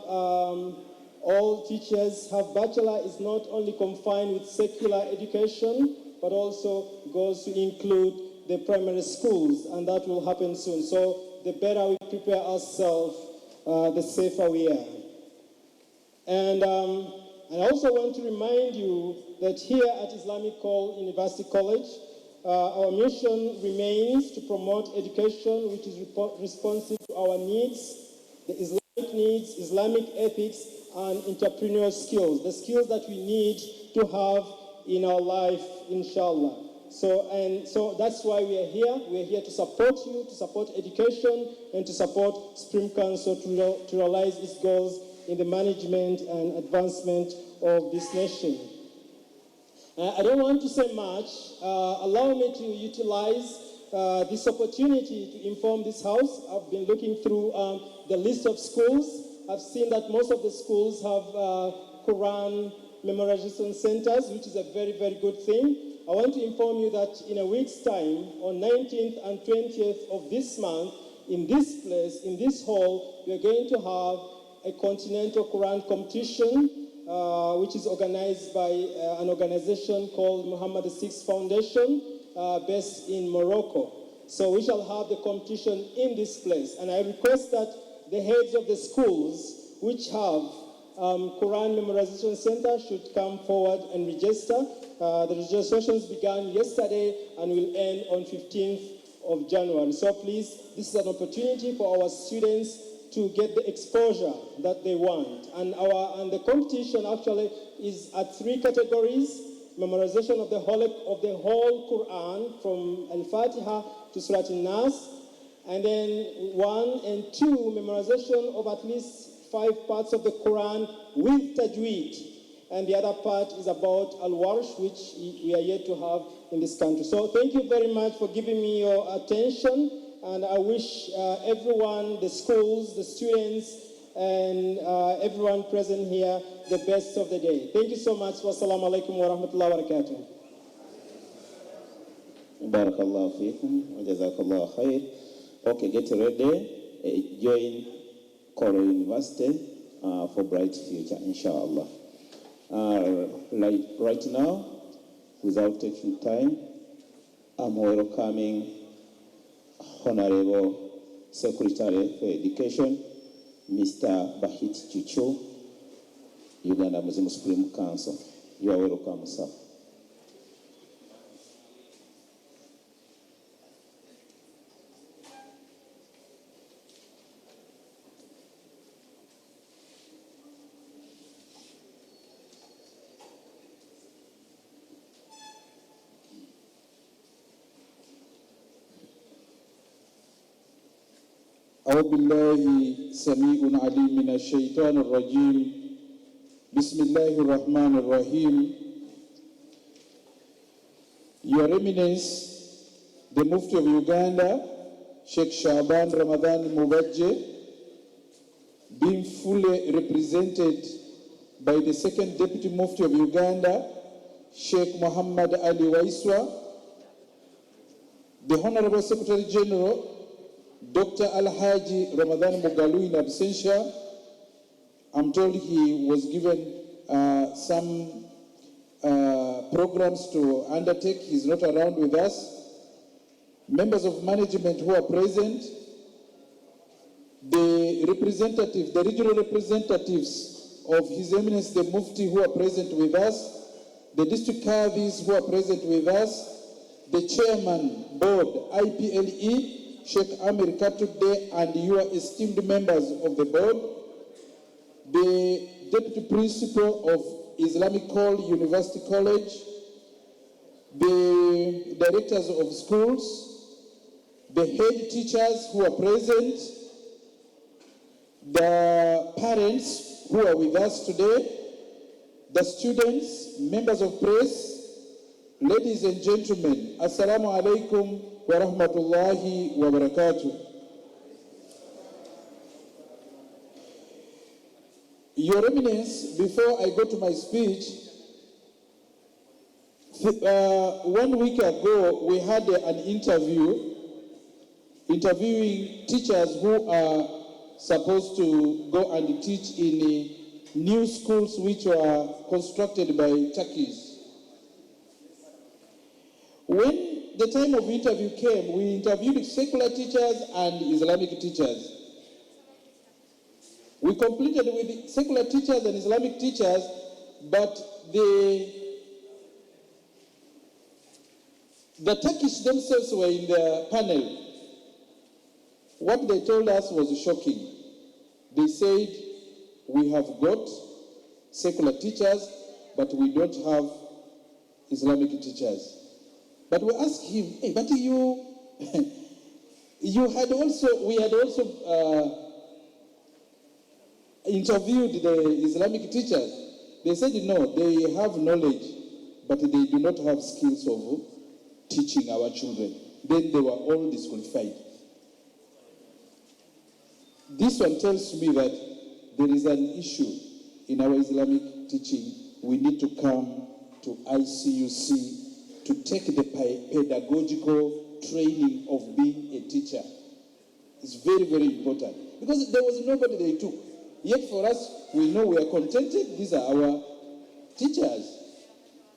all teachers have bachelor is not only confined with secular education, but also goes to include the primary schools, and that will happen soon. So the better we prepare ourselves, the safer we are. And I also want to remind you that here at Islamic University College, our mission remains to promote education which is responsive to our needs, the Islamic needs, Islamic ethics, and entrepreneurial skills, the skills that we need to have in our life, inshallah. So that's why we are here. We are here to support you, to support education, and to support Supreme Council to realize its goals in the management and advancement of this nation. I don't want to say much. Allow me to utilize this opportunity to inform this House. I've been looking through the list of schools. I've seen that most of the schools have Quran memorization centers, which is a very, very good thing. I want to inform you that in a week's time, on 19th and 20th of this month, in this place, in this hall, we are going to have a continental Quran competition, which is organized by an organization called Muhammad VI Foundation, based in Morocco. So we shall have the competition in this place. And I request that the heads of the schools which have Quran Memorization Center should come forward and register. The registrations began yesterday and will end on 15th of January. So please, this is an opportunity for our students to get the exposure that they want. And the competition actually is at 3 categories. memorization of the whole Quran from Al-Fatiha to Surah An-Nas, and then 1 and 2 memorization of at least 5 parts of the Quran with tajweed. And the other part is about Al-Warsh, which we are yet to have in this country. So thank you very much for giving me your attention, and I wish everyone, the schools, the students, and everyone present here the best of the day. Thank you so much. Wassalamu alaikum wa rahmatullahi wa barakatuh. Barakallahu feekum wa jazakallahu khair. Okay, get ready. Join Koro University for bright future, inshallah. Right now, without taking time, I'm welcoming Honorable Secretary for Education, Mr. Bahit Chuchu, Uganda Muslim Supreme Council. You are welcome, sir. أعوذ بالله سميع عليم من الشيطان الرجيم بسم الله الرحمن الرحيم. Your Eminence, the Mufti of Uganda, Sheikh Shaban Ramadan Mubajje, being fully represented by the second Deputy Mufti of Uganda, Sheikh Muhammad Ali Waiswa, the Honorable Secretary General, Dr. Al-Haji Ramadan Mugalu in absentia. I'm told he was given some programs to undertake. He's not around with us. Members of management who are present, the regional representatives of His Eminence the Mufti who are present with us, the district Qadis who are present with us, the chairman board IPLE, Sheikh Amir Katude, and your esteemed members of the board, the Deputy Principal of Islamic University College, the directors of schools, the head teachers who are present, the parents who are with us today, the students, members of press, ladies and gentlemen, Assalamu alaikum wa rahmatullahi wa barakatuh. Your Eminence, before I go to my speech, 1 week ago we had an interviewing teachers who are supposed to go and teach in new schools which were constructed by Turkeys. When the time of interview came, we interviewed secular teachers and Islamic teachers. We completed with secular teachers and Islamic teachers, but the Turkish themselves were in the panel. What they told us was shocking. They said, we have got secular teachers, but we don't have Islamic teachers. But we asked him, hey, but we had also interviewed the Islamic teachers. They said, no, they have knowledge, but they do not have skills of teaching our children. Then they were all disqualified. This one tells me that there is an issue in our Islamic teaching. We need to come to ICUC to take the pedagogical training of being a teacher. It's very, very important. Because there was nobody they took. Yet for us, we know we are contented. These are our teachers.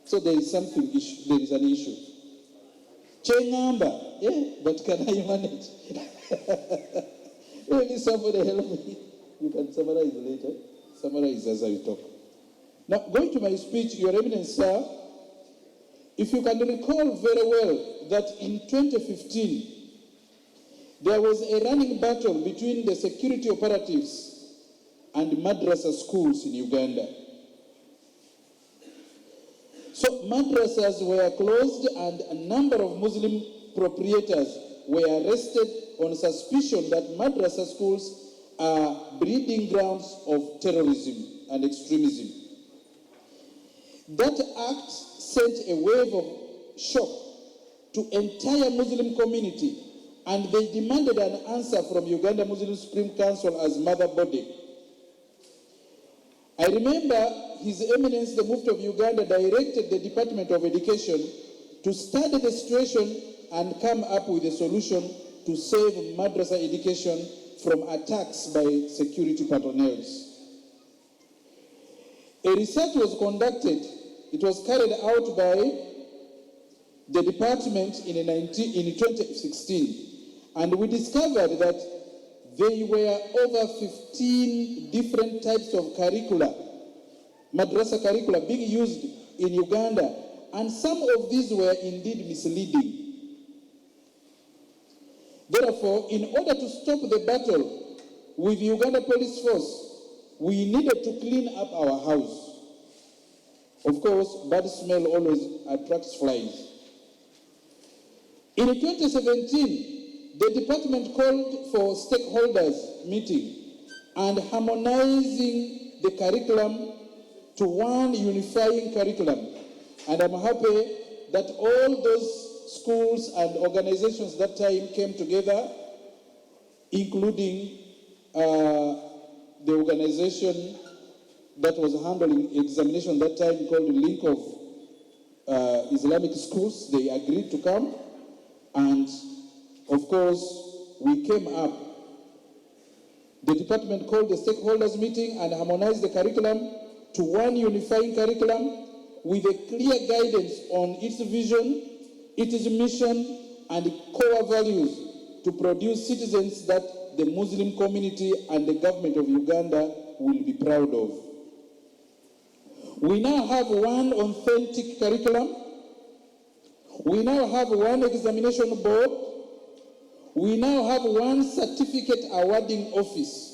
So there is an issue. Chengamba, yeah, but can I manage? Maybe somebody help me. You can summarize later. Summarize as I talk. Now, going to my speech, Your Eminence, sir, if you can recall very well that in 2015, there was a running battle between the security operatives and madrasa schools in Uganda. So madrasas were closed and a number of Muslim proprietors were arrested on suspicion that madrasa schools are breeding grounds of terrorism and extremism. That act sent a wave of shock to entire Muslim community, and they demanded an answer from Uganda Muslim Supreme Council as mother body. I remember His Eminence the Mufti of Uganda directed the Department of Education to study the situation and come up with a solution to save madrasa education from attacks by security personnel. A research was conducted. It was carried out by the department in 2016, and we discovered that there were over 15 different types of curricula, madrasa curricula, being used in Uganda, and some of these were indeed misleading. Therefore, in order to stop the battle with Uganda Police Force, we needed to clean up our house. Of course, bad smell always attracts flies. In 2017, the department called for stakeholders meeting and harmonizing the curriculum to one unifying curriculum. And I'm happy that all those schools and organizations that time came together, including the organization that was handling examination that time called the Link of Islamic Schools. They agreed to come, and of course we came up. The department called the stakeholders meeting and harmonized the curriculum to one unifying curriculum with a clear guidance on its vision, its mission, and core values to produce citizens that the Muslim community and the government of Uganda will be proud of. We now have one authentic curriculum. We now have one examination board. We now have one certificate awarding office.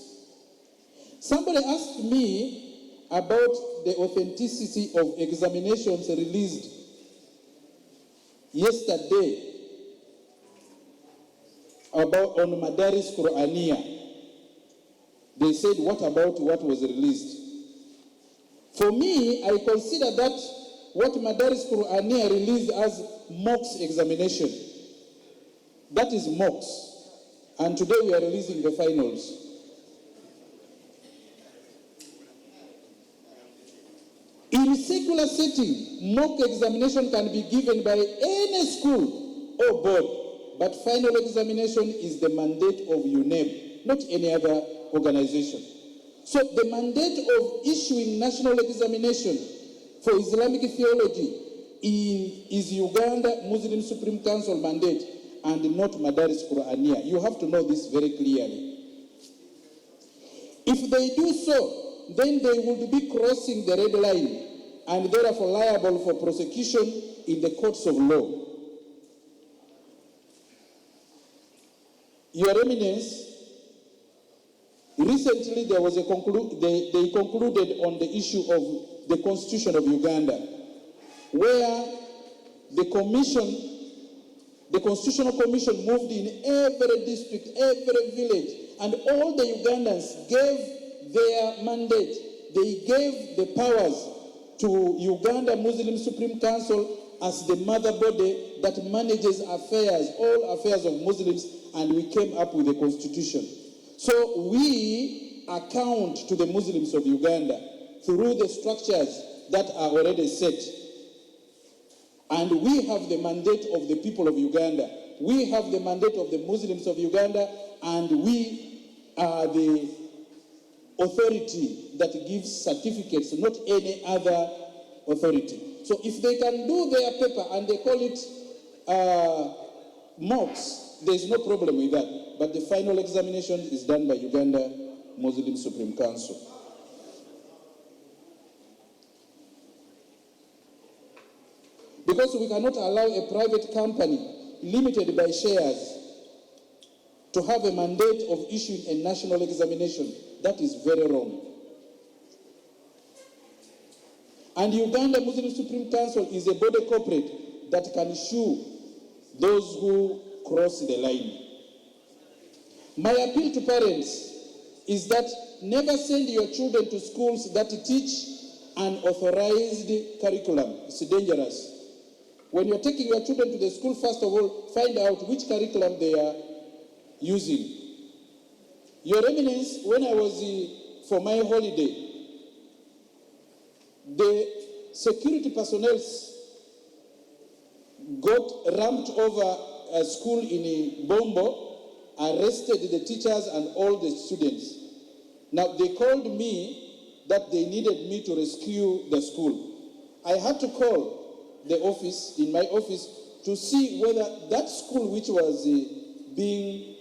Somebody asked me about the authenticity of examinations released yesterday about on Madaris Qur'aniya. They said, what about what was released? For me, I consider that what Madaris Qur'aniya released as mocks examination. That is mocks. And today we are releasing the finals. In secular setting, mock examination can be given by any school or board, but final examination is the mandate of UNEB, not any other organization. So the mandate of issuing national examination for Islamic theology is Uganda Muslim Supreme Council mandate and not Madaris Qur'aniya. You have to know this very clearly. If they do so, then they would be crossing the red line and therefore liable for prosecution in the courts of law. Your Eminence, recently there was they concluded on the issue of the Constitution of Uganda, where the Constitutional Commission moved in every district, every village, and all the Ugandans gave their mandate. They gave the powers to Uganda Muslim Supreme Council as the mother body that manages affairs, all affairs of Muslims, and we came up with a constitution. So we account to the Muslims of Uganda through the structures that are already set. And we have the mandate of the people of Uganda. We have the mandate of the Muslims of Uganda, and we are the authority that gives certificates, not any other authority. So if they can do their paper and they call it mocks, there's no problem with that. But the final examination is done by Uganda Muslim Supreme Council. Because we cannot allow a private company limited by shares to have a mandate of issuing a national examination. That is very wrong. And Uganda Muslim Supreme Council is a body corporate that can shoo those who cross the line. My appeal to parents is that never send your children to schools that teach unauthorized curriculum. It's dangerous. When you're taking your children to the school, first of all, find out which curriculum they are using. Your Eminence, when I was for my holiday, the security personnel got ramped over a school in Bombo, arrested the teachers and all the students. Now, they called me that they needed me to rescue the school. I had to call the office, in my office, to see whether that school which was being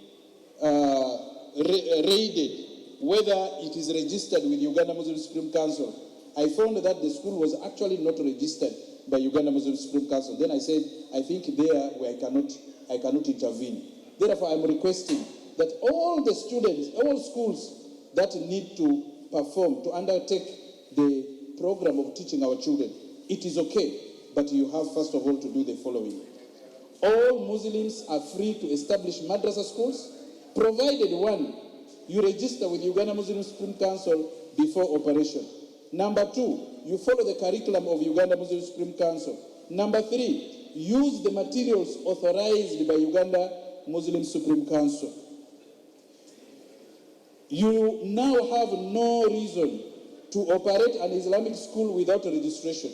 raided, whether it is registered with Uganda Muslim Supreme Council. I found that the school was actually not registered by Uganda Muslim Supreme Council. Then I said, I think there where I cannot intervene. Therefore, I'm requesting that all the students, all schools that need to perform, to undertake the program of teaching our children, it is okay, but you have first of all to do the following. All Muslims are free to establish madrasa schools, provided one, you register with Uganda Muslim Supreme Council before operation. Number two, you follow the curriculum of Uganda Muslim Supreme Council. Number three, use the materials authorized by Uganda Muslim Supreme Council. You now have no reason to operate an Islamic school without a registration.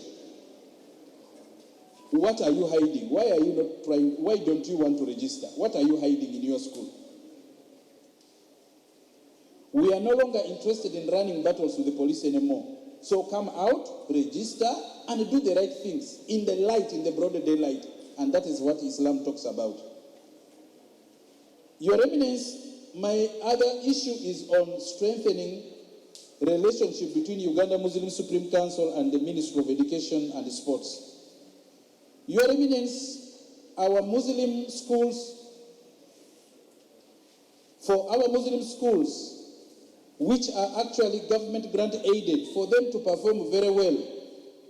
What are you hiding? Why are you not trying? Why don't you want to register? What are you hiding in your school? We are no longer interested in running battles with the police anymore. So come out, register, and do the right things in the light, in the broader daylight. And that is what Islam talks about. Your Eminence, my other issue is on strengthening relationship between Uganda Muslim Supreme Council and the Ministry of Education and Sports. Your Eminence, our Muslim schools, for our Muslim schools, which are actually government grant aided, for them to perform very well,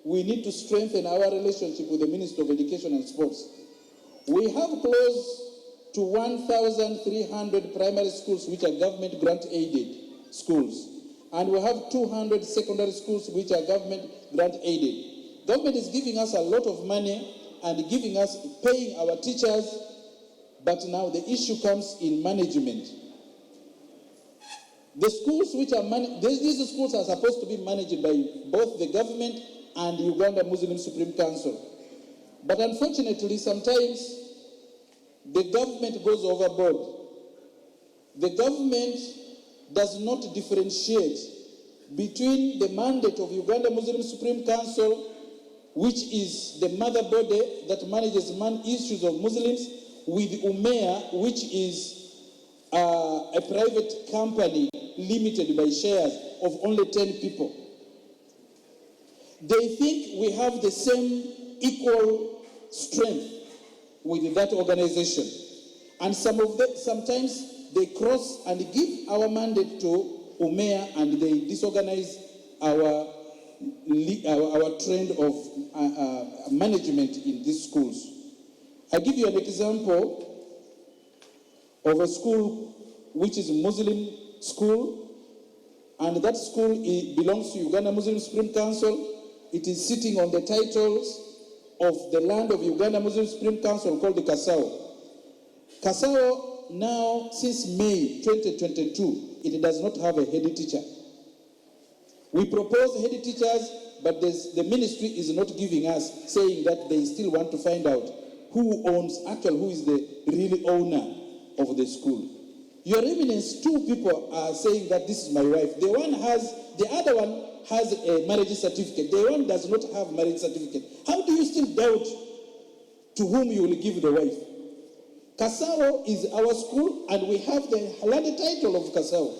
we need to strengthen our relationship with the Ministry of Education and Sports. We have close to 1,300 primary schools which are government grant aided schools. And we have 200 secondary schools which are government grant aided. Government is giving us a lot of money and paying our teachers, but now the issue comes in management. The schools which are these schools are supposed to be managed by both the government and Uganda Muslim Supreme Council. But unfortunately, sometimes the government goes overboard. The government does not differentiate between the mandate of Uganda Muslim Supreme Council, which is the mother body that manages issues of Muslims, with UMEA, which is a private company limited by shares of only 10 people. They think we have the same equal strength with that organization. And sometimes they cross and give our mandate to UMEA and they disorganize our trend of management in these schools. I give you an example of a school which is a Muslim school, and that school belongs to Uganda Muslim Supreme Council. It is sitting on the titles of the land of Uganda Muslim Supreme Council called the Kasao. Kasao now, since May 2022, it does not have a head teacher. We propose head teachers, but the ministry is not giving us, saying that they still want to find out who is the real owner of the school. Your Eminence, two people are saying that this is my wife. The other one has a marriage certificate. The one does not have marriage certificate. How do you still doubt to whom you will give the wife? Kasao is our school, and we have the land title of Kasao.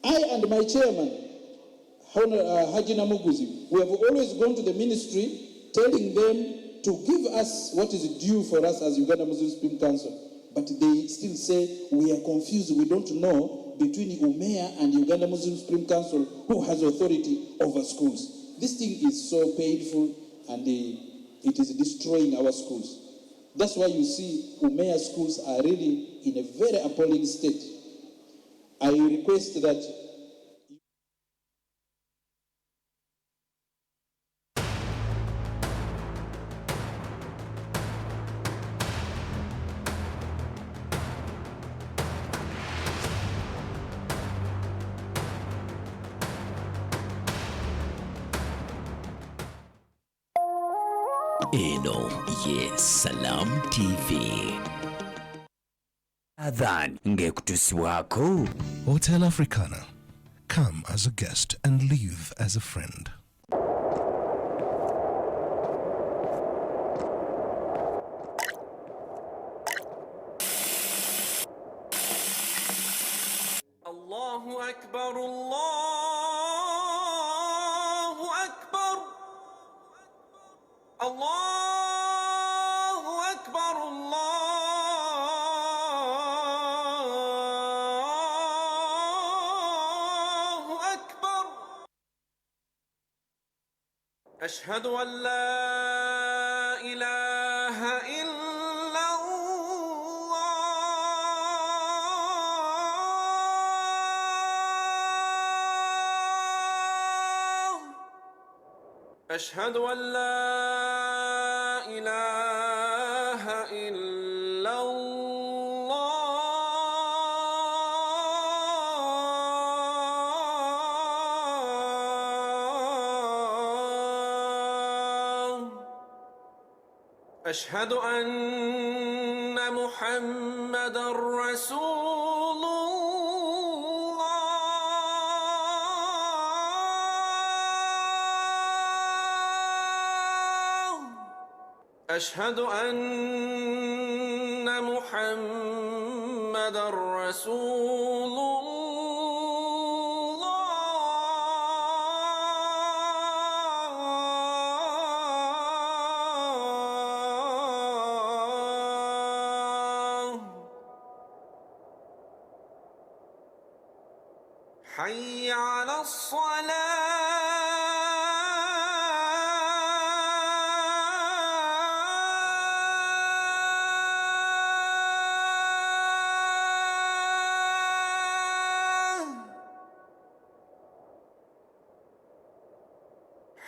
I and my chairman, Haji Namuguzi, we have always gone to the ministry telling them to give us what is due for us as Uganda Muslim Supreme Council. But they still say, we are confused, we don't know between UMEA and Uganda Muslim Supreme Council who has authority over schools. This thing is so painful and it is destroying our schools. That's why you see Umea schools are really in a very appalling state. I request that eno ye Salam TV adhan ngekutusibwako Hotel Africana. Come as a guest and leave as a friend. Allahu Akbar, Allahu Akbar, Allahu Akbar, Allahu Akbar. Ashhadu an la ilaha illa أشهد أن لا إله إلا الله أشهد أن محمدًا رسول أشهد أن محمدًا رسول الله حي على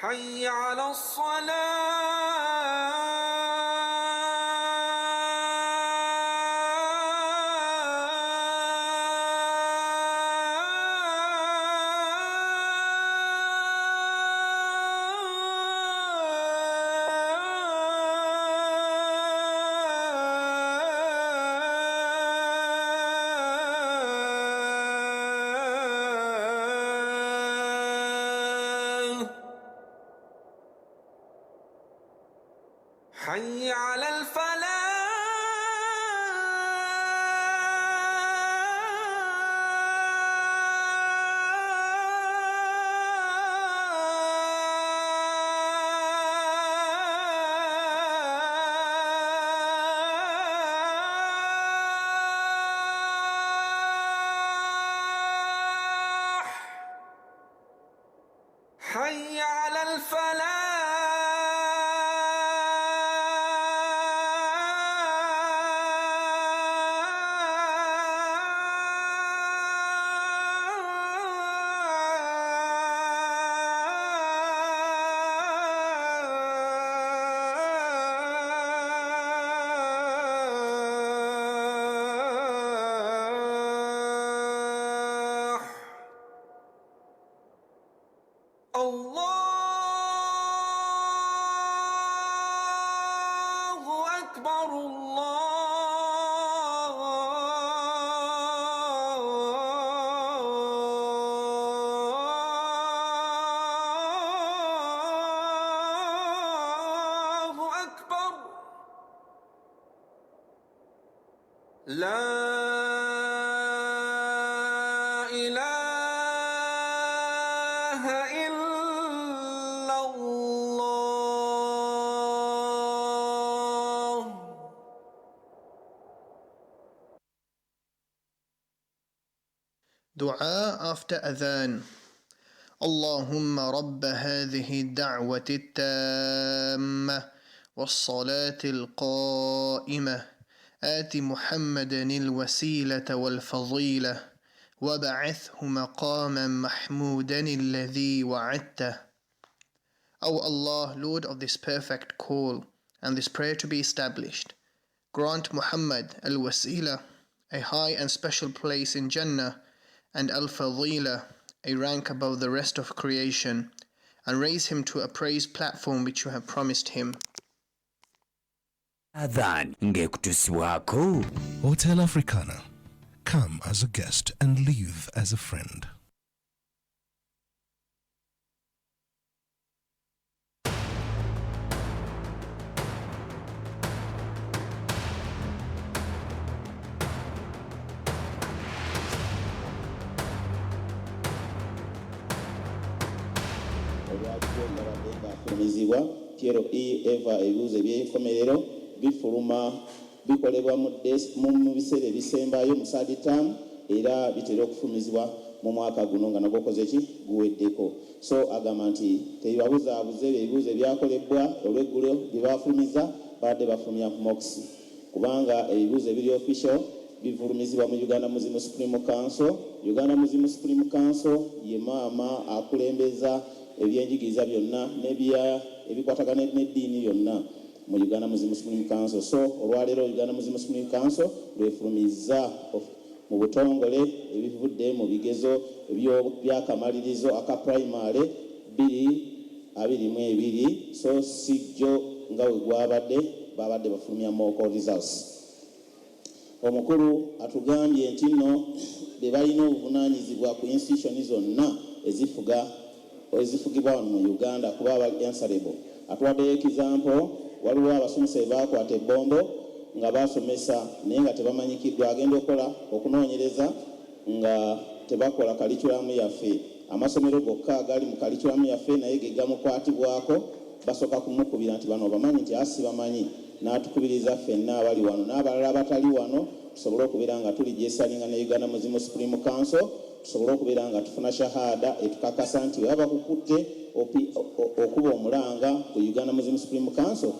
حي على حي على الفلاح حي على الفلاح الله أكبر الله أكبر لا إله إلا الله. Dua after adhan. اللهم رب هذه الدعوة التامة والصلاة القائمة آت محمدا الوسيلة والفضيلة وبعثه مقاما محمودا الذي وعدته. O Allah, Lord of this perfect call and this prayer to be established, grant Muhammad al-Wasila a high and special place in Jannah and al-Fadila a rank above the rest of creation, and raise him to a praised platform which you have promised him. Adhan ngekutuswako. Hotel Africana. Come as a guest and leave as a friend. Fulumizibwa PLE eva ebibuuzo eby'enkomerero bifuluma bikolebwa mu biseera ebisembayo mu third term era bitera okufulumizibwa mu mwaka guno nga nagwo okoze ki guweddeko. So agamba nti tebibabuzaabuze ebibuuzo ebyakolebwa olw'eggulo bye baafulumiza badde bafulumya mox kubanga ebibuuzo ebiri official bifulumizibwa mu Uganda Muslim Supreme Council. Uganda Muslim Supreme Council ye maama akulembeza ebyenjigiriza byonna ebikwatagana n'eddiini byonna mu Uganda Muslim Supreme Council. So olwaleero Uganda Muslim Supreme Council lwefulumiza mu butongole ebivudde mu bigezo byakamalirizo aka primary 2022. So sijjo nga bwe gwabadde babadde bafulumya moko results. Omukulu atugambye nti nno be balina obuvunaanyizibwa ku institution zonna ezifugibwa wano mu Uganda kuba bali answerable. Atuwaddeyo example, waliwo abasomesa baakwata ebbombo nga basomesa naye nga tebamanyikiddwa, agenda okunoonyereza nga tebakola curriculum yaffe. Amasomero gokka agali mu curriculum yaffe naye ge gamukwatibwako basooka kumukubira nti bano bamanyi nti asibamanyi, n'atukubiriza ffenna abali wano n'abalala abatali wano tusobole okubeera nga tuli gyesalinga ne Uganda Muslim Supreme Council, tusobole okubeera nga tufuna shahada etukakasa nti weba bakukutte okuba omulanga ku Uganda Muslim Supreme Council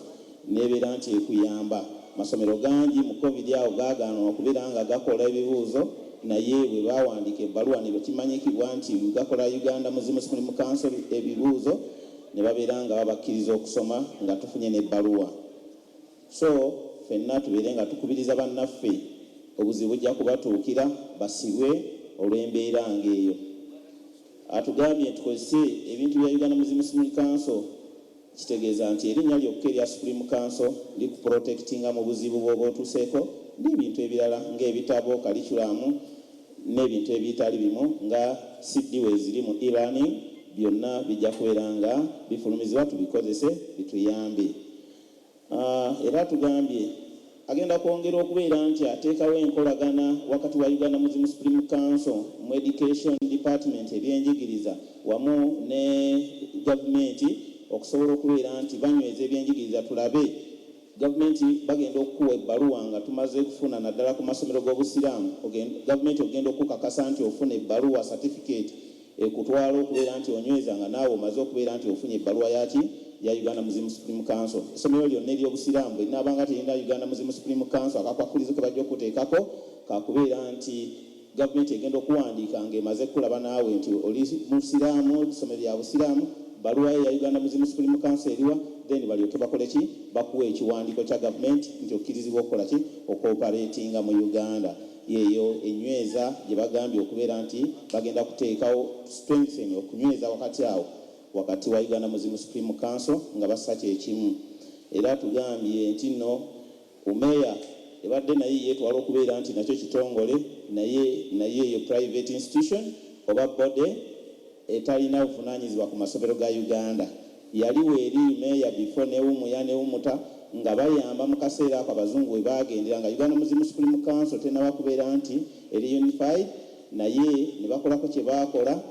nebeera nti ekuyamba. Masomero gangi mu COVID awo gaagaana okubeera nga gakola ebibuuzo naye bwe bawandiika ebbaluwa ne bakimanyikibwa nti gakola Uganda Muslim Supreme Council ebibuuzo ne babeera nga babakkiriza okusoma nga tufunye n'ebbaluwa. So ffenna tubeere nga tukubiriza bannaffe obuzibu bujja kubatuukira basibwe olw'embeera ng'eyo. Atugambye tukozese ebintu bya Uganda Muslim Supreme Council, kitegeeza nti erinnya lyokka erya Supreme Council likuprotectinga mu buzibu bw'oba otuuseeko n'ebintu ebirala ng'ebitabo, curriculum n'ebintu ebitali bimu nga CD ziri mu e-learning, byonna bijja kubeera nga bifulumizibwa tubikozese bituyambe. Era tugambye agenda kwongera okubeera nti ateekawo enkolagana wakati wa Uganda Muslim Supreme Council mu Education Department ebyenjigiriza wamu ne gavumenti okusobola okubeera nti banyweza ebyenjigiriza. Tulabe gavumenti bagenda okukuwa ebbaluwa nga tumaze kufuna naddala ku masomero g'obusiraamu, gavumenti ogenda okukakasa nti ofuna ebbaluwa certificate ekutwala okubeera nti onyweza nga naawe omaze okubeera nti ofunye ebbaluwa yaki ya Uganda Muslim Supreme Council. Essomero lyonna ery'obusiraamu bwe linaabanga terina Uganda Muslim Supreme Council akakwakulizo ke bajja okuteekako kakubeera nti gavumenti egenda okuwandiika ng'emaze kulaba naawe nti oli musiraamu, essomero lya busiraamu, bbaluwa ya Uganda Muslim Supreme Council eriwa, then balyoke bakole ki, bakuwa ekiwandiiko kya gavumenti nti okkirizibwa okukola ki, okoperatinga mu Uganda. Yeeyo enyweza gye bagambye okubeera nti bagenda kuteekawo strengthen okunyweza wakati wa Uganda Muslim Supreme Council nga bassa kyekimu. Era tugambye nti nno umeya ebadde naye yeetwala okubeera nti nakyo kitongole naye eyo private institution oba bode etalina buvunaanyizibwa ku masomero ga Uganda. Yaliwo eri meya before newumuya newumuta nga bayamba mu kaseera ako abazungu we bagendera nga Uganda Muslim Supreme Council tenaba kubeera nti eri unified, naye ne bakolako kye baakola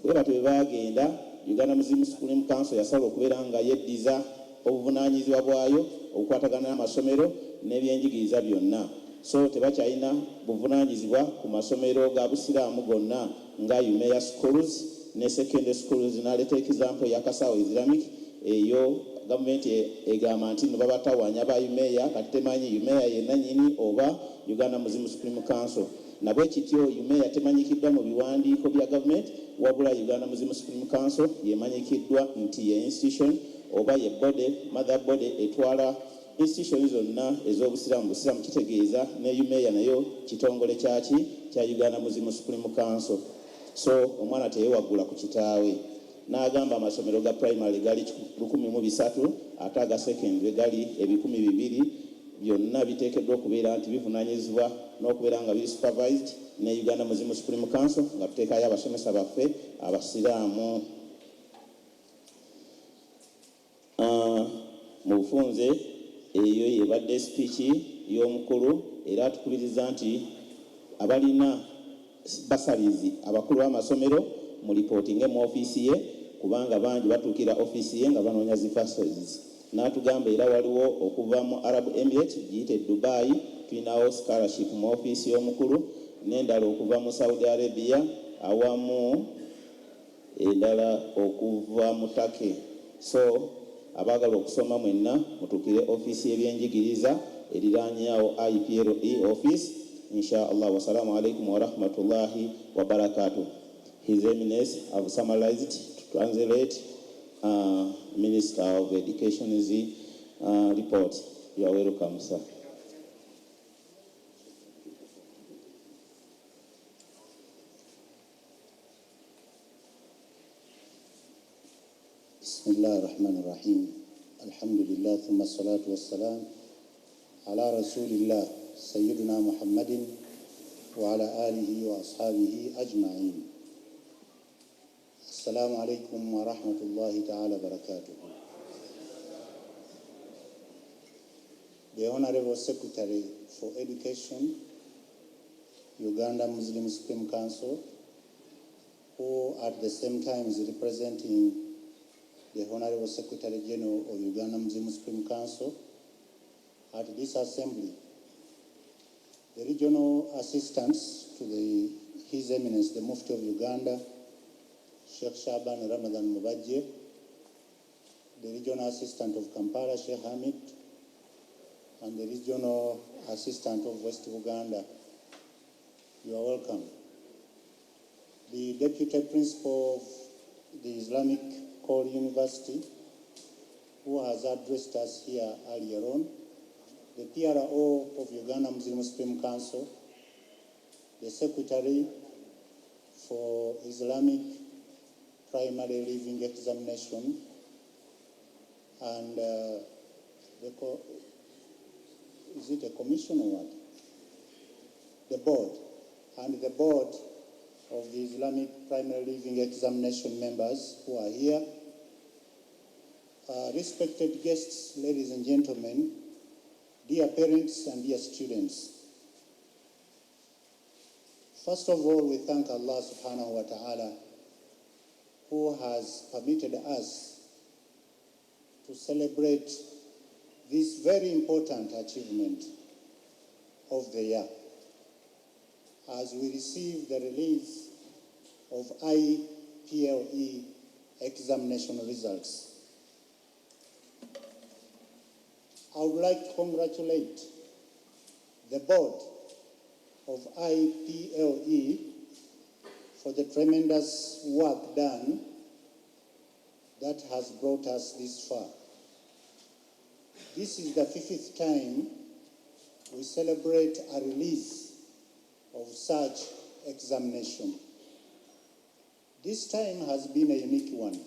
bwe batyo bwe bagenda. Uganda Muslim Supreme Council yasaba okubeera nga yeddiza obuvunaanyizibwa bwayo obukwatagana n'amasomero n'ebyenjigiriza byonna. So tebakyalina buvunaanyizibwa ku masomero ga busiraamu gonna nga Umeya Schools ne secondary schools n'aleeta example ya Kasawo Islamic eyo gavumenti egamba nti no babatawanya ba UMEA kati temanyi UMEA yenanyini oba Uganda Muslim Supreme Council nabwe kityo UMEA temanyikiddwa mu biwandiiko bya gavumenti wabula Uganda Muslim Supreme Council yemanyikiddwa nti ye institution oba ye body mother body etwala institution zonna ez'obusiraamu busiraamu kitegeeza ne UMEA nayo kitongole kyaki kya Uganda Muslim Supreme Council. So omwana teyewaggula ku kitaawe n'agamba amasomero ga primary gali 1,300 ate aga secondary gali 200 byonna biteekeddwa okubeera nti bivunaanyizibwa n'okubeera nga biri supervised ne Uganda Muslim Supreme Council nga tuteekayo abasomesa baffe abasiraamu. Mu bufunze eyo yebadde speech y'omukulu era tukubiriza nti abalina basalizi abakulu b'amasomero mu reporting mu office ye kubanga bangi batuukira office ye nga banoonya zi facilities. N'atugamba era waliwo okuva mu Arab Emirates giyite Dubai tulinawo scholarship mu office y'omukulu n'endala okuva mu Saudi Arabia awamu endala okuva mu Turkey. So abagala okusoma mwenna mutukire office y'ebyenjigiriza eriraanyawo IPLE office inshallah. Wassalamu alaikum wa rahmatullahi wa barakatuh. His Eminence have summarized to translate Minister of Education's report. You are welcome, sir. بسم الله الرحمن الرحيم الحمد لله ثم الصلاة والسلام على رسول الله سيدنا محمد وعلى آله وأصحابه أجمعين. السلام عليكم ورحمة الله تعالى وبركاته. The Honorable Secretary for Education, Uganda Muslim Supreme Council, who at the same time is representing the Honorable Secretary General of Uganda Muslim Supreme Council at this assembly, the regional assistants to His Eminence, the Mufti of Uganda, Sheikh Shaban Ramadan Mubajir, the regional assistant of Kampala, Sheikh Hamid, and the regional assistant of West Uganda. You are welcome. The deputy principal of the Islamic Core University, who has addressed us here earlier on, the PRO of Uganda Muslim Supreme Council, the Secretary for Islamic Primary Leaving Examination, and is it a commission or what? The board, and the board of the Islamic Primary Leaving Examination members who are here. Respected guests, ladies and gentlemen, dear parents and dear students. First of all, we thank Allah subhanahu wa ta'ala who has permitted us to celebrate this very important achievement of the year as we receive the release of IPLE examination results. I would like to congratulate the board of IPLE for the tremendous work done that has brought us this far. This is the 5th time we celebrate a release of such examination. This time has been a unique one,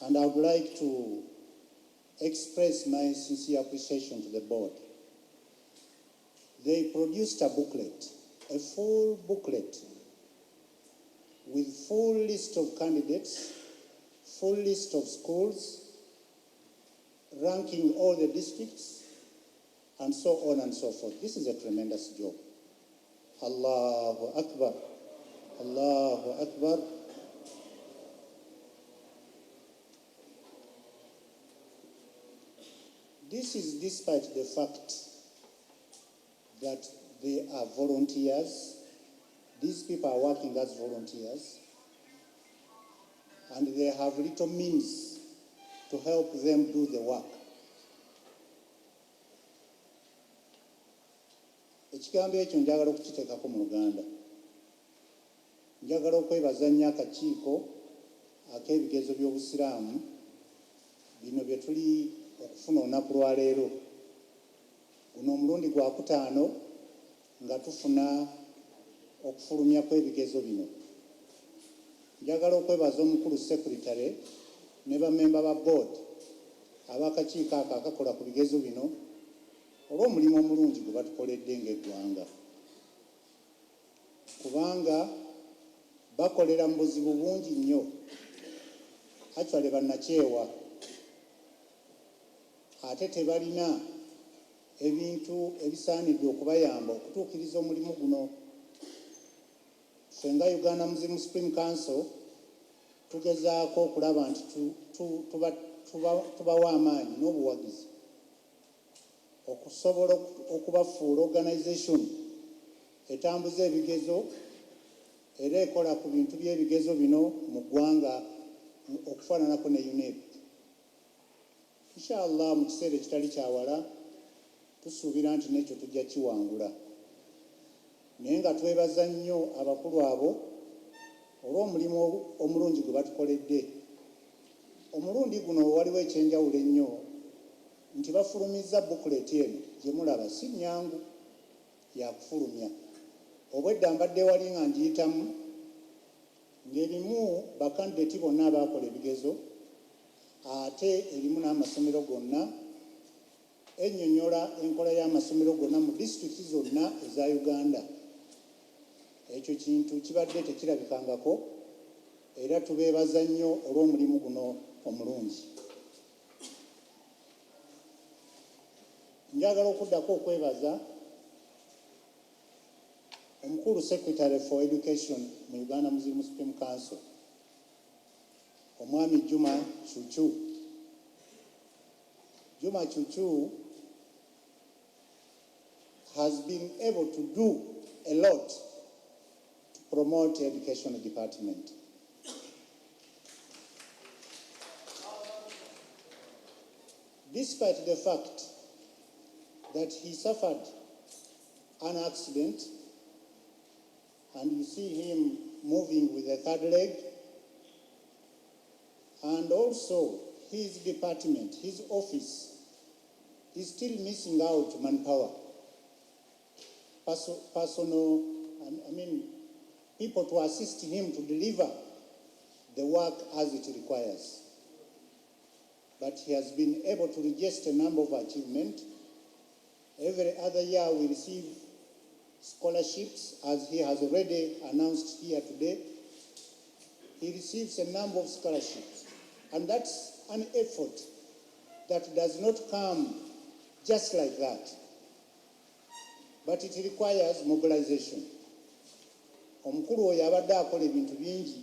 and I would like to express my sincere appreciation to the board. They produced a booklet, a full booklet, with full list of candidates, full list of schools, ranking all the districts, and so on and so forth. This is a tremendous job. Allahu Akbar. Allahu Akbar. This is despite the fact that they are volunteers. These people are working as volunteers. and they have little means to help them do the work. Ekigambo ekyo njagala okukiteekako mu Luganda. Njagala okwebaza nnyo akakiiko ak'ebigezo by'obusiraamu bino bye tuli okufuna olunaku lwa leero. Guno omulundi gwa kutaano nga tufuna okufulumya kw'ebigezo bino. Njagala okwebaza omukulu secretary ne bammemba ba board ab'akakiiko ako akakola ku bigezo bino olw'omulimu omulungi gwe batukoledde ng'eggwanga. Kubanga bakolera mu buzibu bungi nnyo. Actually bannakyewa. Ate tebalina ebintu ebisaanidde okubayamba okutuukiriza omulimu guno. Ffe nga Uganda Muslim Supreme Council tugezaako okulaba nti tubawa amaanyi n'obuwagizi okusobola okubafuula organisation etambuza ebigezo era ekola ku bintu by'ebigezo bino mu ggwanga okufaananako ne UNEP. Inshallah mu kiseera ekitali kyawala tusuubira nti n'ekyo tujja kiwangula. Naye nga twebaza nnyo abakulu abo olw'omulimu omulungi gwe batukoledde. Omulundi guno waliwo ekyenjawulo ennyo nti bafulumizza bukuleti eno gye mulaba si nnyangu yakufulumya. Obwedda mbadde wali nga ngiyitamu ng'erimu bakandideti bonna abaakola ebigezo ate erimu n'amasomero gonna ennyonnyola enkola y'amasomero gonna mu disitulikiti zonna eza Uganda. Ekyo kintu kibadde tekirabikangako era tubeebaza nnyo olw'omulimu guno omulungi. Njagala okuddako okwebaza omukulu secretary for education mu Uganda Muslim Supreme Council omwami Juma Chuchu. Juma Chuchu has been able to do a lot to promote the education department. Despite the fact that he suffered an accident, and you see him moving with a third leg, and also his department, his office, is still missing out manpower. People to assist him to deliver the work as it requires. But he has been able to register a number of achievements. Every other year we receive scholarships, as he has already announced here today. He receives a number of scholarships, and that's an effort that does not come just like that, but it requires mobilization. Omukulu oyo abadde akola ebintu bingi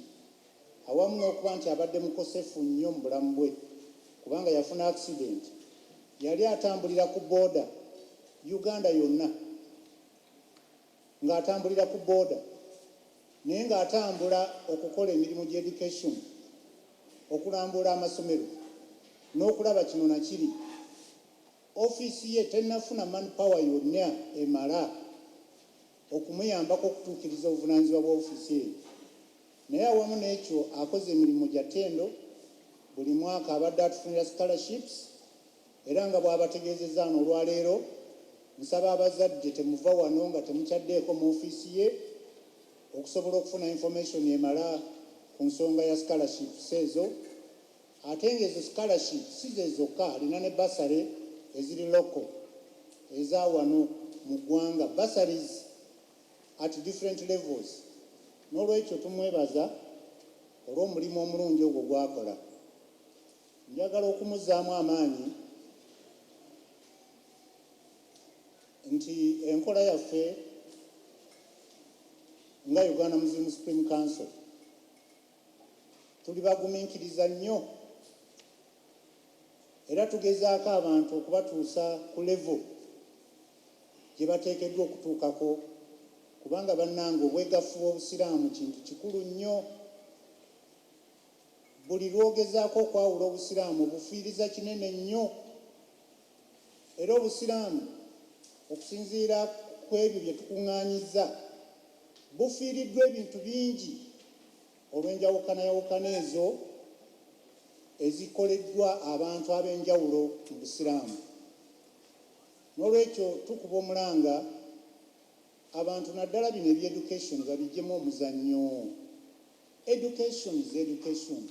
awamu n'okuba nti abadde mukosefu nnyo mu bulamu bwe kubanga yafuna accident. Yali atambulira ku booda Uganda yonna, ng'atambulira ku booda naye ng'atambula okukola emirimu gy'education, okulambula amasomero n'okulaba kino na kiri. Ofiisi ye tennafuna manpower yonna emala okumuyambako okutuukiriza obuvunaanyizibwa bwa ofiisi eyo. Naye awamu n'ekyo akoze emirimu gya ttendo. Buli mwaka abadde atufunira scholarships, era nga bw'abategeezezza n'olwaleero nsaba abazadde temuva wano nga temukyaddeeko mu ofiisi ye okusobola okufuna information emala ku nsonga ya scholarships ezo. Ate ng'ezo scholarships si ze zokka, alina ne basale eziri local eza wano mu ggwanga, bursaries at different levels. N'olwekyo tumwebaza olw'omulimu omulungi ogwo gwakola. Njagala okumuzzaamu amaanyi nti enkola yaffe nga Uganda Muslim Supreme Council tuli bagumiikiriza nnyo era tugezaako abantu okubatuusa ku level gye bateekeddwa okutuukako, kubanga bannange obwegafu bw'obusiraamu kintu kikulu nnyo. buli lwogezaako okwawula obusiraamu bufiiriza kinene nnyo, era obusiraamu okusinziira ku ebyo bye tukuŋŋaanyizza bufiiriddwa ebintu bingi olw'enjawukanayawukana ezo ezikoleddwa abantu ab'enjawulo mu busiraamu. N'olwekyo tukuba omulanga abantu naddala bino ebyeducation babiggyemu omuzannyo. Education is education.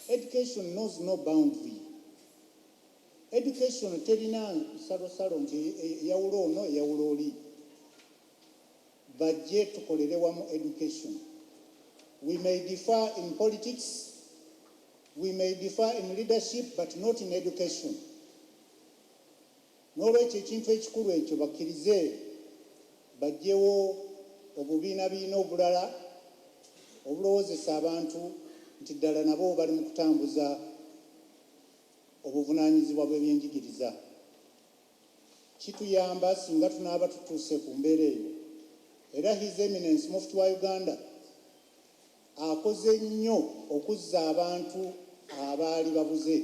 Education knows no boundary. Education terina salosalo nti eyawula ono eyawula oli. Bajje tukolere wamu education. We may differ in politics, we may differ in leadership, but not in education. N'olwekyo ekintu ekikulu ekyo bakkirize bajjewo obubiinabiina obulala obulowoozesa abantu nti ddala nabo bali mu kutambuza obuvunaanyizibwa bw'ebyenjigiriza. Kituyamba singa tunaaba tutuuse ku mbeera eyo. Era His Eminence Mufti wa Uganda akoze nnyo okuzza abantu abaali babuze.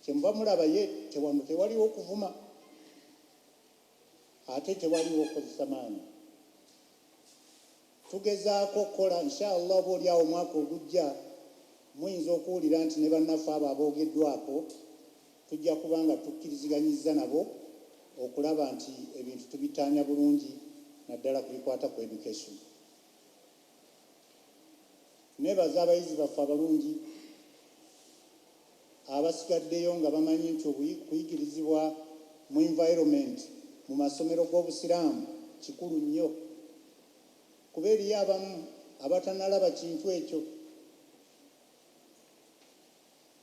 Kyemuba mulaba ye tewaliwo okuvuma ate tewaliwo okukozesa maanyi. Tugezaako okukola inshallah oba oliawo omwaka ogujja muyinza okuwulira nti ne bannaffe abo aboogeddwako tujja kuba nga tukkiriziganyizza nabo okulaba nti ebintu tubitaanya bulungi naddala ku bikwata ku education. Nebaza abayizi baffe abalungi abasigaddeyo nga bamanyi nti okuyigirizibwa mu environment mu masomero g'obusiraamu kikulu nnyo, kuba eriyo abamu abatanalaba kintu ekyo.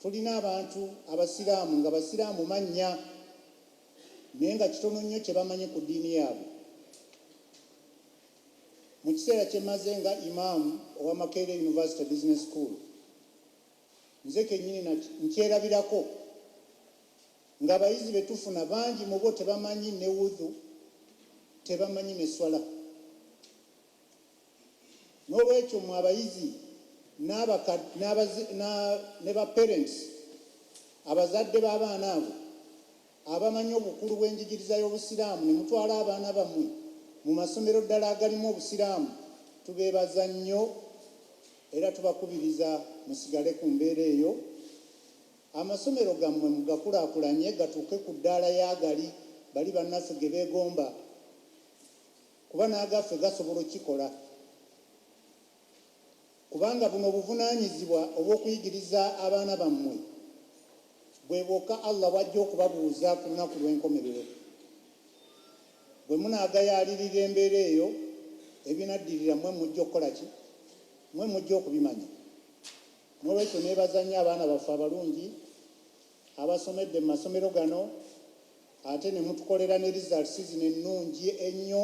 Tulina abantu abasiraamu nga basiraamu mannya naye nga kitono nnyo kye bamanyi ku ddiini yaabwe. Mu kiseera kye maze nga imaamu owa Makerere University Business School, nze kennyini nkyerabirako nga abayizi be tufuna bangi mu bo tebamanyi ne wudhu, tebamanyi ne swala. N'olwekyo mu abayizi ne ba-parents abazadde b'abaana abo abamanyi obukulu bw'enjigiriza y'obusiraamu ne mutwala abaana bammwe mu masomero ddala agalimu obusiraamu, tubeebaza nnyo era tubakubiriza musigale ku mbeera eyo. Amasomero gammwe mugakulaakulanye gatuuke ku ddaala y'agali bali bannaffe ge beegomba, kuba n'agaffe gasobola okukikola. Kubanga buno obuvunaanyizibwa obw'okuyigiriza abaana bammwe bwe bwokka Allah bw'ajja okubabuuza ku lunaku lw'enkomerero. Bwe munaagayaalirira embeera eyo ebinaddirira mwe mujja okukola ki? Mwe mujja okubimanya. N'olwekyo neebaza nnyo abaana baffe abalungi abasomedde mu masomero gano ate ne mutukolera ne results zino ennungi ennyo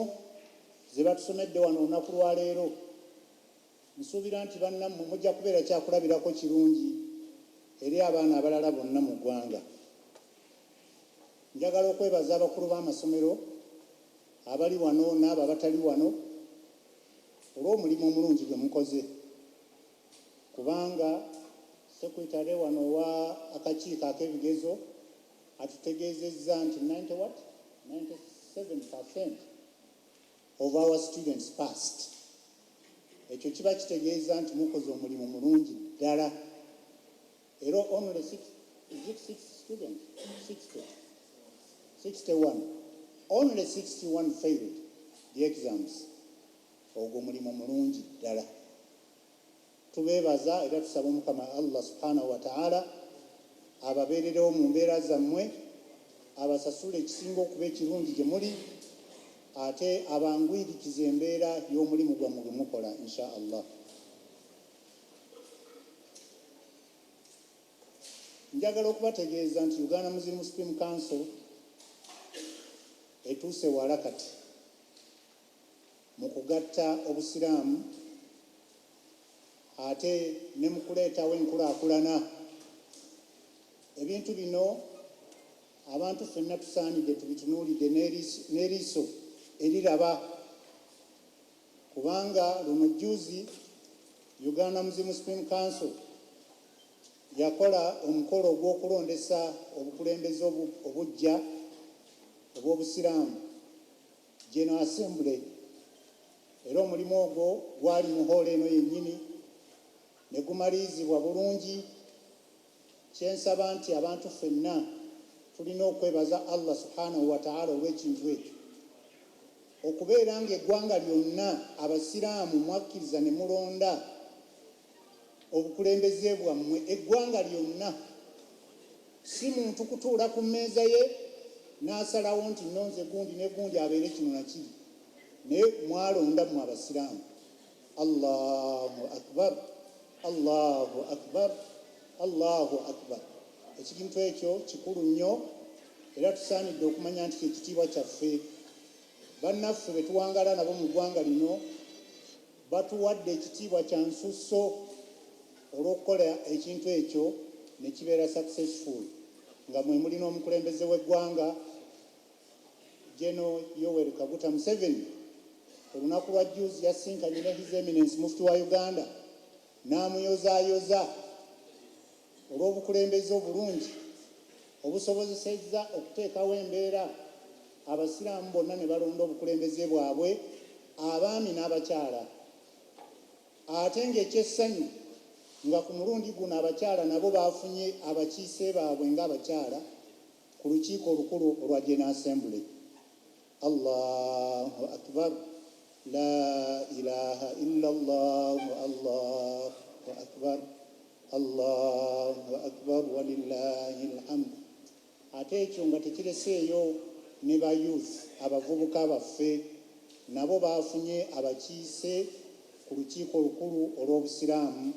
ze batusomedde wano olunaku lwa leero. Nsuubira nti bannammwe mujja kubeera kyakulabirako kirungi eri abaana abalala bonna mu ggwanga. Njagala okwebaza abakulu b'amasomero abali wano n'abo abatali wano olw'omulimu omulungi gwe mukoze, kubanga sekretary wano wa akakiiko ak'ebigezo atutegeezezza nti 97% of our students passed. Ekyo kiba kitegeeza nti mukoze omulimu mulungi ddala. Era only 61 only 61 failed the exams. Ogwo mulimu mulungi ddala. Tubeebaza era tusaba Omukama Allah subhanahu wa ta'ala ababeererewo mu mbeera zammwe, abasasule ekisinga okuba ekirungi gye muli, ate abangwirikiza embeera y'omulimu gwammwe gwe mukola insha Allah. Njagala okubategeeza nti Uganda Muslim Supreme Council etuuse wala kati mu kugatta obusiraamu ate ne mu kuleetawo enkulaakulana. Ebintu bino abantu ffenna tusaanidde tubitunuulidde n'eriiso eriraba, kubanga luno jjuuzi Uganda Muslim Supreme Council yakola omukolo ogw'okulondesa obukulembeze obujja obw'obusiraamu General Assembly, era omulimu ogwo gwali mu hall eno yennyini ne gumalirizibwa bulungi. Kyensaba nti abantu ffenna tulina okwebaza Allah subhanahu wa ta'ala olw'ekintu ekyo, okubeera ng'eggwanga lyonna abasiraamu mwakkiriza ne mulonda obukulembeze bwammwe, eggwanga lyonna, si muntu kutuula ku mmeeza ye n'asalawo nti nonze gundi ne gundi abeere kino na kiri, naye mwalonda mu abasiraamu. Allahu akbar, Allahu akbar, Allahu akbar. Ekintu ekyo kikulu nnyo era tusaanidde okumanya nti kyekitiibwa kyaffe. Bannaffe be tuwangala nabo mu ggwanga lino batuwadde ekitiibwa kya nsusso olw'okukola ekintu ekyo ne kibeera successful, nga mwe mulina omukulembeze w'eggwanga General Yoweri Kaguta Museveni. Olunaku lwa jjuuzi yasinkanye ne His Eminence Mufti wa Uganda n'amuyozaayoza olw'obukulembeze obulungi obusobozesezza okuteekawo embeera abasiraamu bonna ne balonda obukulembeze bwabwe, abaami n'abakyala. Ate ng'ekyessanyu nga ku mulundi guno abakyala nabo baafunye abakiise baabwe ng'abakyala ku lukiiko olukulu olwa General Assembly. Allahu akbar, la ilaha illallah, Allahu akbar, Allahu akbar walillahi alhamd. Ate ekyo nga tekireseeyo ne ba youth abavubuka baffe nabo baafunye abakiise ku lukiiko olukulu olw'obusiraamu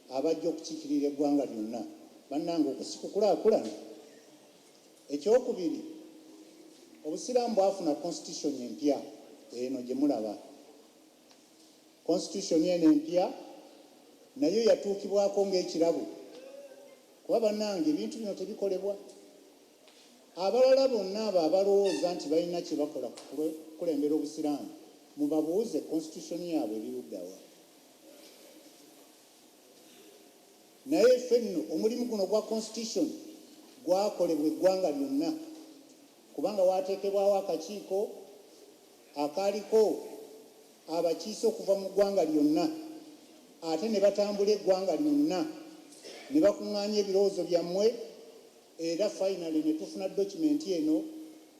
abajja okukiikirira eggwanga lyonna. Bannange okusikukulaakulana. Ekyokubiri, obusiraamu bwafuna constitution empya eno gye mulaba. Constitution eno empya nayo yatuukibwako ng'ekirabo, kuba bannange ebintu bino tebikolebwa. Abalala bonna abo abalowooza nti balina kye bakola kukulembera obusiraamu, mubabuuze constitution yaabwe ebiruddawa. Naye ffe nno omulimu guno gwa constitution gwakolebwa eggwanga lyonna, kubanga waateekebwawo akakiiko akaaliko abakiise okuva mu ggwanga lyonna, ate ne batambula eggwanga lyonna ne bakuŋŋaanya ebirowoozo byammwe, era finally ne tufuna dokumenti eno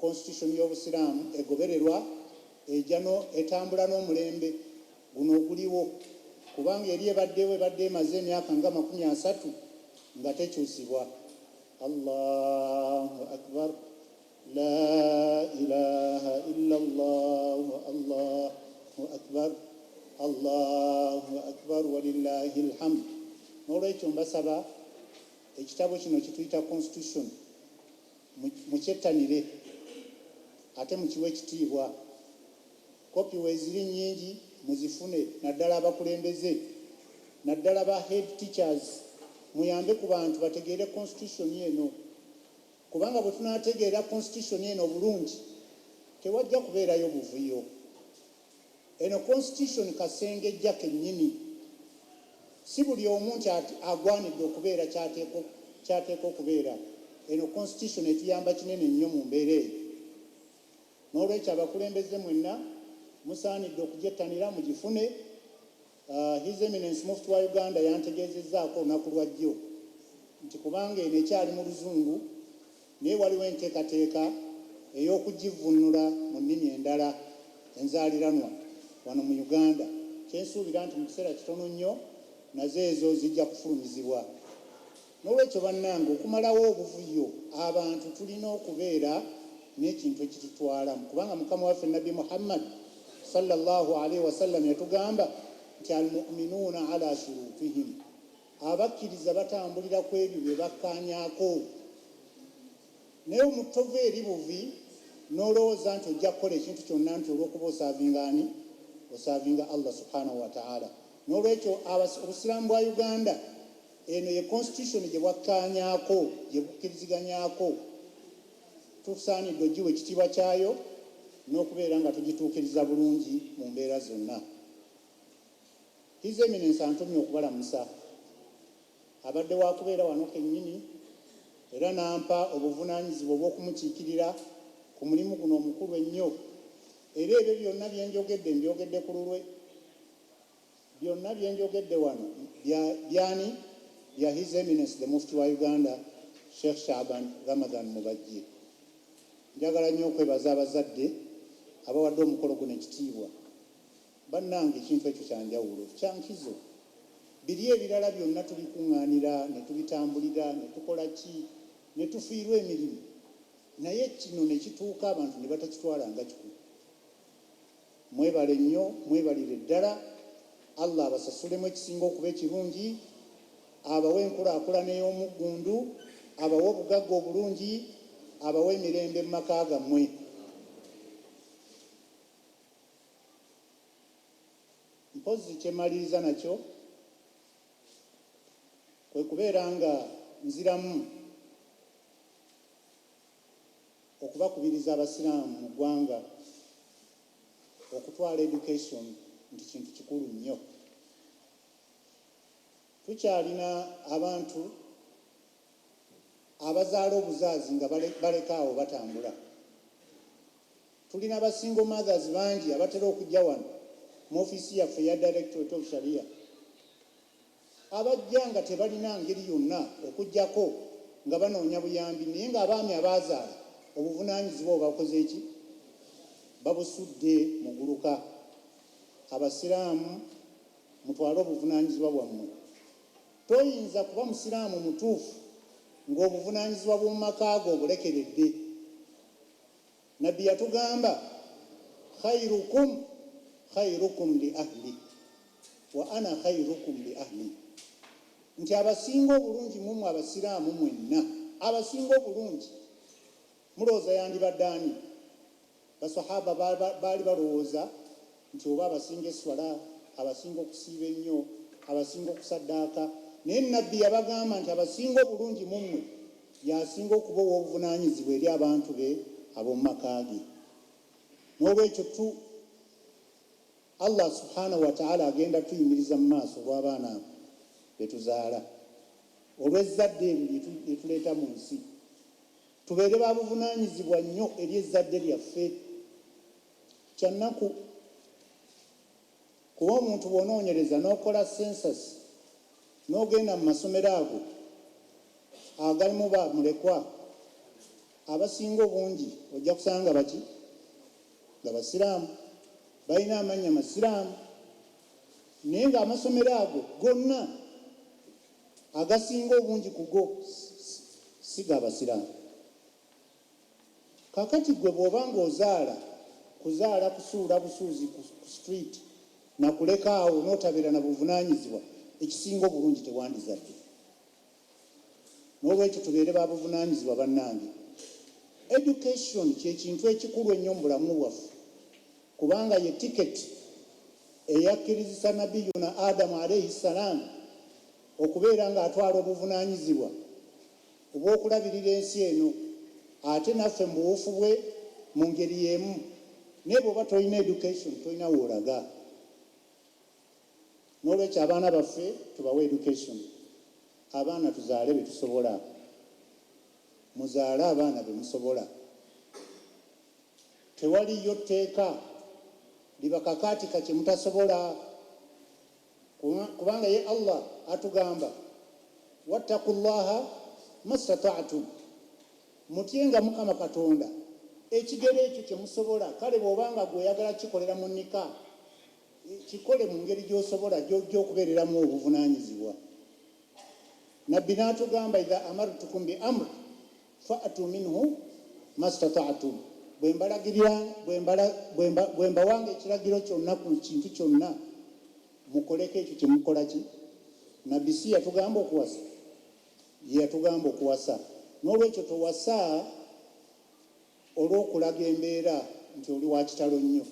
constitution y'obusiraamu egobererwa etambula n'omulembe guno oguliwo, kubanga eri ebadde emaze emyaka nga 30 nga tekyusibwa. Allahu akbar, la ilaha illallah, Allahu akbar, Allahu akbar walillahi alhamd. N'olwekyo mbasaba ekitabo kino kituyita constitution mukyettanire ate mukiwe ekitiibwa. Kopi weeziri nnyingi muzifune, naddala abakulembeze, naddala ba head teachers, muyambe ku bantu bategeere constitution eno, kubanga bwe tunaategeera constitution eno bulungi tewajja kubeerayo buvuyo. Eno constitution kasenge ejja kennyini, si buli omu nti agwanidde okubeera kyateeka okubeera. Eno constitution etuyamba kinene nnyo mu mbeera eyo. N'olwekyo abakulembeze mwenna musaanidde okugyettanira mugifune. His Eminence Mufti wa Uganda yantegeezezzaako olunaku lwa jjo nti kubanga eno ekyali mu luzungu naye waliwo enteekateeka ey'okugivvuunula mu nnimi endala enzaaliranwa wano mu Uganda. Kyensuubira nti mu kiseera kitono nnyo nazo ezo zijja kufulumizibwa. N'olwekyo bannange, okumalawo obuvuyo, abantu tulina okubeera n'ekintu ekitutwalamu, kubanga Mukama waffe Nabbi Muhammad sallallahu alaihi wasallam yatugamba nti almu'minuuna ala shurutihim, abakkiriza batambulira ku ebyo bye bakkaanyaako. Naye omutova eri buvi n'olowooza nti ojja kukola ekintu kyonna nti olw'okuba osaavinga Allah subhanahu wa ta'ala. N'olwekyo obusiraamu bwa Uganda eno ye constitution gye bwakkaanyaako, gye bukkiriziganyako, tusaanidde ogiwa ekitiibwa kyayo n'okubeera nga tugituukiriza bulungi mu mbeera zonna. His Eminence Antonio okubalamusa abadde wa kubeera wano kennyini era nampa obuvunaanyizibwa obw'okumukiikirira ku mulimu guno omukulu ennyo era ebyo byonna byenjogedde mbyogedde ku lulwe byonna byenjogedde wano byani bya His Eminence the Mufti wa Uganda Sheikh Shaban Ramadan Mubajje. Njagala nnyo okwebaza abazadde abawadde omukolo guno ekitiibwa. Bannange ekintu ekyo kyanjawulo kyankizo biri ebirala byonna tubikuŋŋaanira ne tubitambulira ne tukola ki ne tufiirwa emirimu naye kino ne kituuka abantu ne batakitwala nga kikulu. Mwebale nnyo mwebalire ddala Allah abasasulemu ekisinga okuba ekirungi abawe enkulaakulana ey'omuggundu abawe obugagga obulungi abawe emirembe mu maka gammwe. Mpozi kyemaliriza nakyo kwe kubeera nga nziramu okubakubiriza abasiraamu mu ggwanga okutwala education nti kintu kikulu nnyo. Tukyalina abantu abazaala obuzaazi nga baleka awo batambula. Tulina abasingle mothers bangi abatera okujja wano mu ofiisi yaffe ya Directorate of Sharia abajja nga tebalina ngeri yonna okujjako nga banoonya buyambi naye ng'abaami abaazaala obuvunaanyizibwa obakoze eki babusudde mu guluka. Abasiraamu mutwale obuvunaanyizibwa bwammwe. Toyinza kuba musiraamu mutuufu ng'obuvunaanyizibwa bw'omu maka go obulekeredde. Nabbi yatugamba khairukum li ahli wa ana khairukum li ahli, nti abasinga obulungi mumwe abasiraamu mwenna abasinga obulungi. Mulowooza yandibadde ani? Basahaba baali balowooza nti oba abasinga eswala, abasinga okusiiba ennyo, abasinga okusaddaaka, naye nabbi yabagamba nti abasinga obulungi mumwe yasinga okuba ow'obuvunaanyizibwa eri abantu be ab'omu maka ge. N'olwekyo Allah subhanahu wa ta'ala agenda tuyimiriza mu maaso olw'abaana betuzaala, olw'ezzadde eryo lyetuleeta mu nsi. Tubeere ba buvunaanyizibwa nnyo eri ezzadde lyaffe. Kyannaku kuba omuntu bw'onoonyereza n'okola census n'ogenda mu masomero ago agalimu ba mulekwa, abasinga obungi ojja kusanga baki nga basiraamu, balina amannya masiraamu, naye ng'amasomero ago gonna agasinga obungi ku go si ga basiraamu. Kakati gwe bw'oba ng'ozaala kuzaala kusuula busuuzi ku street nakuleka awo n'otabeera na buvunaanyizibwa, ekisinga obulungi tewandizadde. N'olwekyo tubeere ba buvunaanyizibwa bannange. Education kyekintu ekikulu ennyo mu bulamu bwaffe, kubanga ye tiketi eyakkirizisa nabiyuna Adamu alayhi salaamu okubeera ng'atwala obuvunaanyizibwa obw'okulabirira ensi eno, ate naffe mu buwufu bwe mu ngeri y'emu. Naye bw'oba tolina education tolina woolaga. N'olwekyo abaana baffe tubawe education. Abaana tuzaale be tusobola, muzaale abaana be musobola. Tewaliyo tteeka libakakaatika kye mutasobola, kubanga ye Allah atugamba wattaqullaha mastata'tum, mutyenga Mukama Katonda ekigero ekyo kye musobola. Kale bw'obanga gw'oyagala kikolera mu nnika, kikole mu ngeri gy'osobola gy'okubeereramu obuvunaanyizibwa. Nabbi n'atugamba idha amartukum bi amr fa'atu minhu mastata'tum, bwe mbawanga ekiragiro kyonna ku kintu kyonna mukoleko ekyo kye mukola ki. Nabbi si yatugamba okuwasa, ye yatugamba okuwasa. N'olwekyo towasa olw'okulaga embeera nti oli wa kitalo nnyo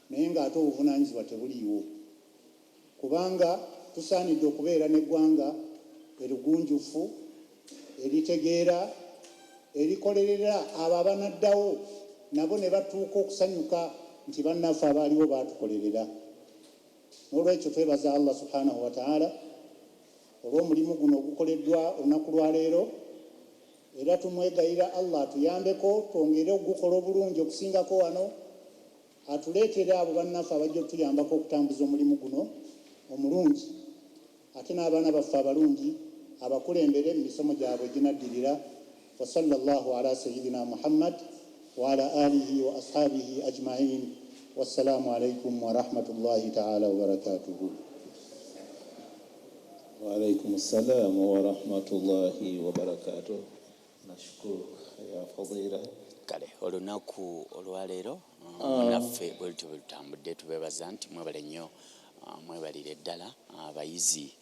naye ng'ate obuvunaanyizibwa tebuliiwo, kubanga tusaanidde okubeera n'eggwanga erugunjufu eritegeera erikolerera abo abanaddawo nabo ne batuuka okusanyuka nti bannaffe abaaliwo baatukolerera. N'olwekyo twebaza Allah subhanahu wa ta'ala olw'omulimu guno ogukoleddwa olunaku lwa leero, era tumwegayira Allah atuyambeko twongere ogukola obulungi okusingako wano, atuleetere abo bannaffe abajja okutuyambako okutambuza omulimu guno omulungi, ate n'abaana baffe abalungi abakulembere mu misomo gyabwe ginaddirira. Wa sallallahu ala sayyidina Muhammad wa ala alihi wa ashabihi ajma'in. Wassalamu alaikum wa rahmatullahi ta'ala wa barakatuhu. Wa alaikum assalam wa rahmatullahi wa barakatuh. Nashukuru ya fadila. Kale olunaku olwaleero naffe bwe tutambudde tubeebaza nti mwebale nnyo, mwebalire ddala abayizi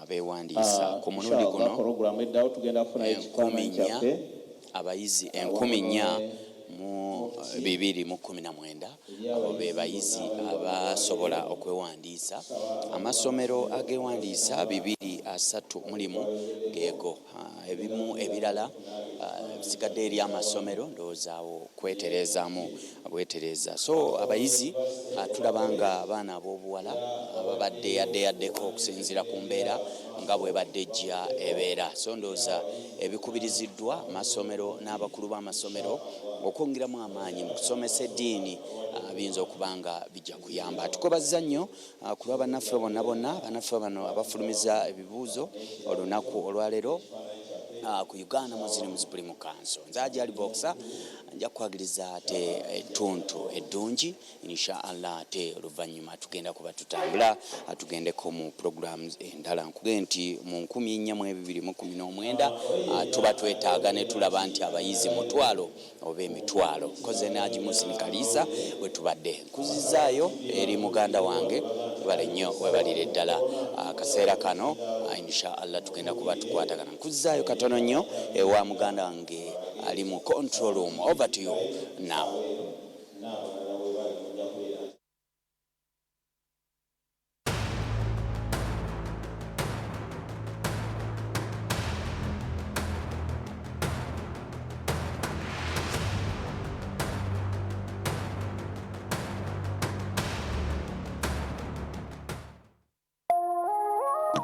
abeewandiisa ku mulundi guno programu eddawo tugenda kufuna ekifaananyi kyaffe abayizi 14,219 abo be bayizi abasobola okwewandiisa. Amasomero agewandiisa 230 mulimu geego, ebimu ebirala bisigadde eri amasomero ndowoozaawo kwetereezaamu bwetereeza. So abayizi tulabanga abaana ab'obuwala ababadde yaddeyaddeko okusinziira ku mbeera nga bwe badde ejja ebeera. So ndowooza ebikubiriziddwa amasomero n'abakulu b'amasomero okwongeramu amaanyi mu kusomesa eddiini biyinza okuba nga bijja kuyamba. Tukobazza nnyo ku lwa bannaffe bonna bannaffe bano abafulumiza ebibuuzo olunaku olwaleero ku Uganda Muslim Supreme Council. Nze Ajali Boxer nja kwagiriza ate ettuntu eddungi inshallah, ate oluvannyuma tugenda kuba tutambula tugendeko mu programs endala. Nkugende nti mu 1419 tuba twetaaga ne tulaba nti abayizi mutwalo oba emitwalo koze Naji Musini Kalisa bwe tubadde nkuzizaayo eri muganda wange bale nnyo webalire ddala akaseera kano inshallah tugenda kuba tukwatagana. Nkuzizaayo katono nnyo ewa muganda wange ali mu control room. Over to you now.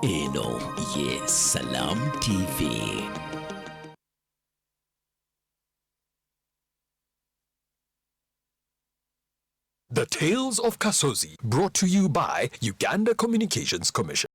Eno ye Salam TV. The Tales of Kasozi, brought to you by Uganda Communications Commission.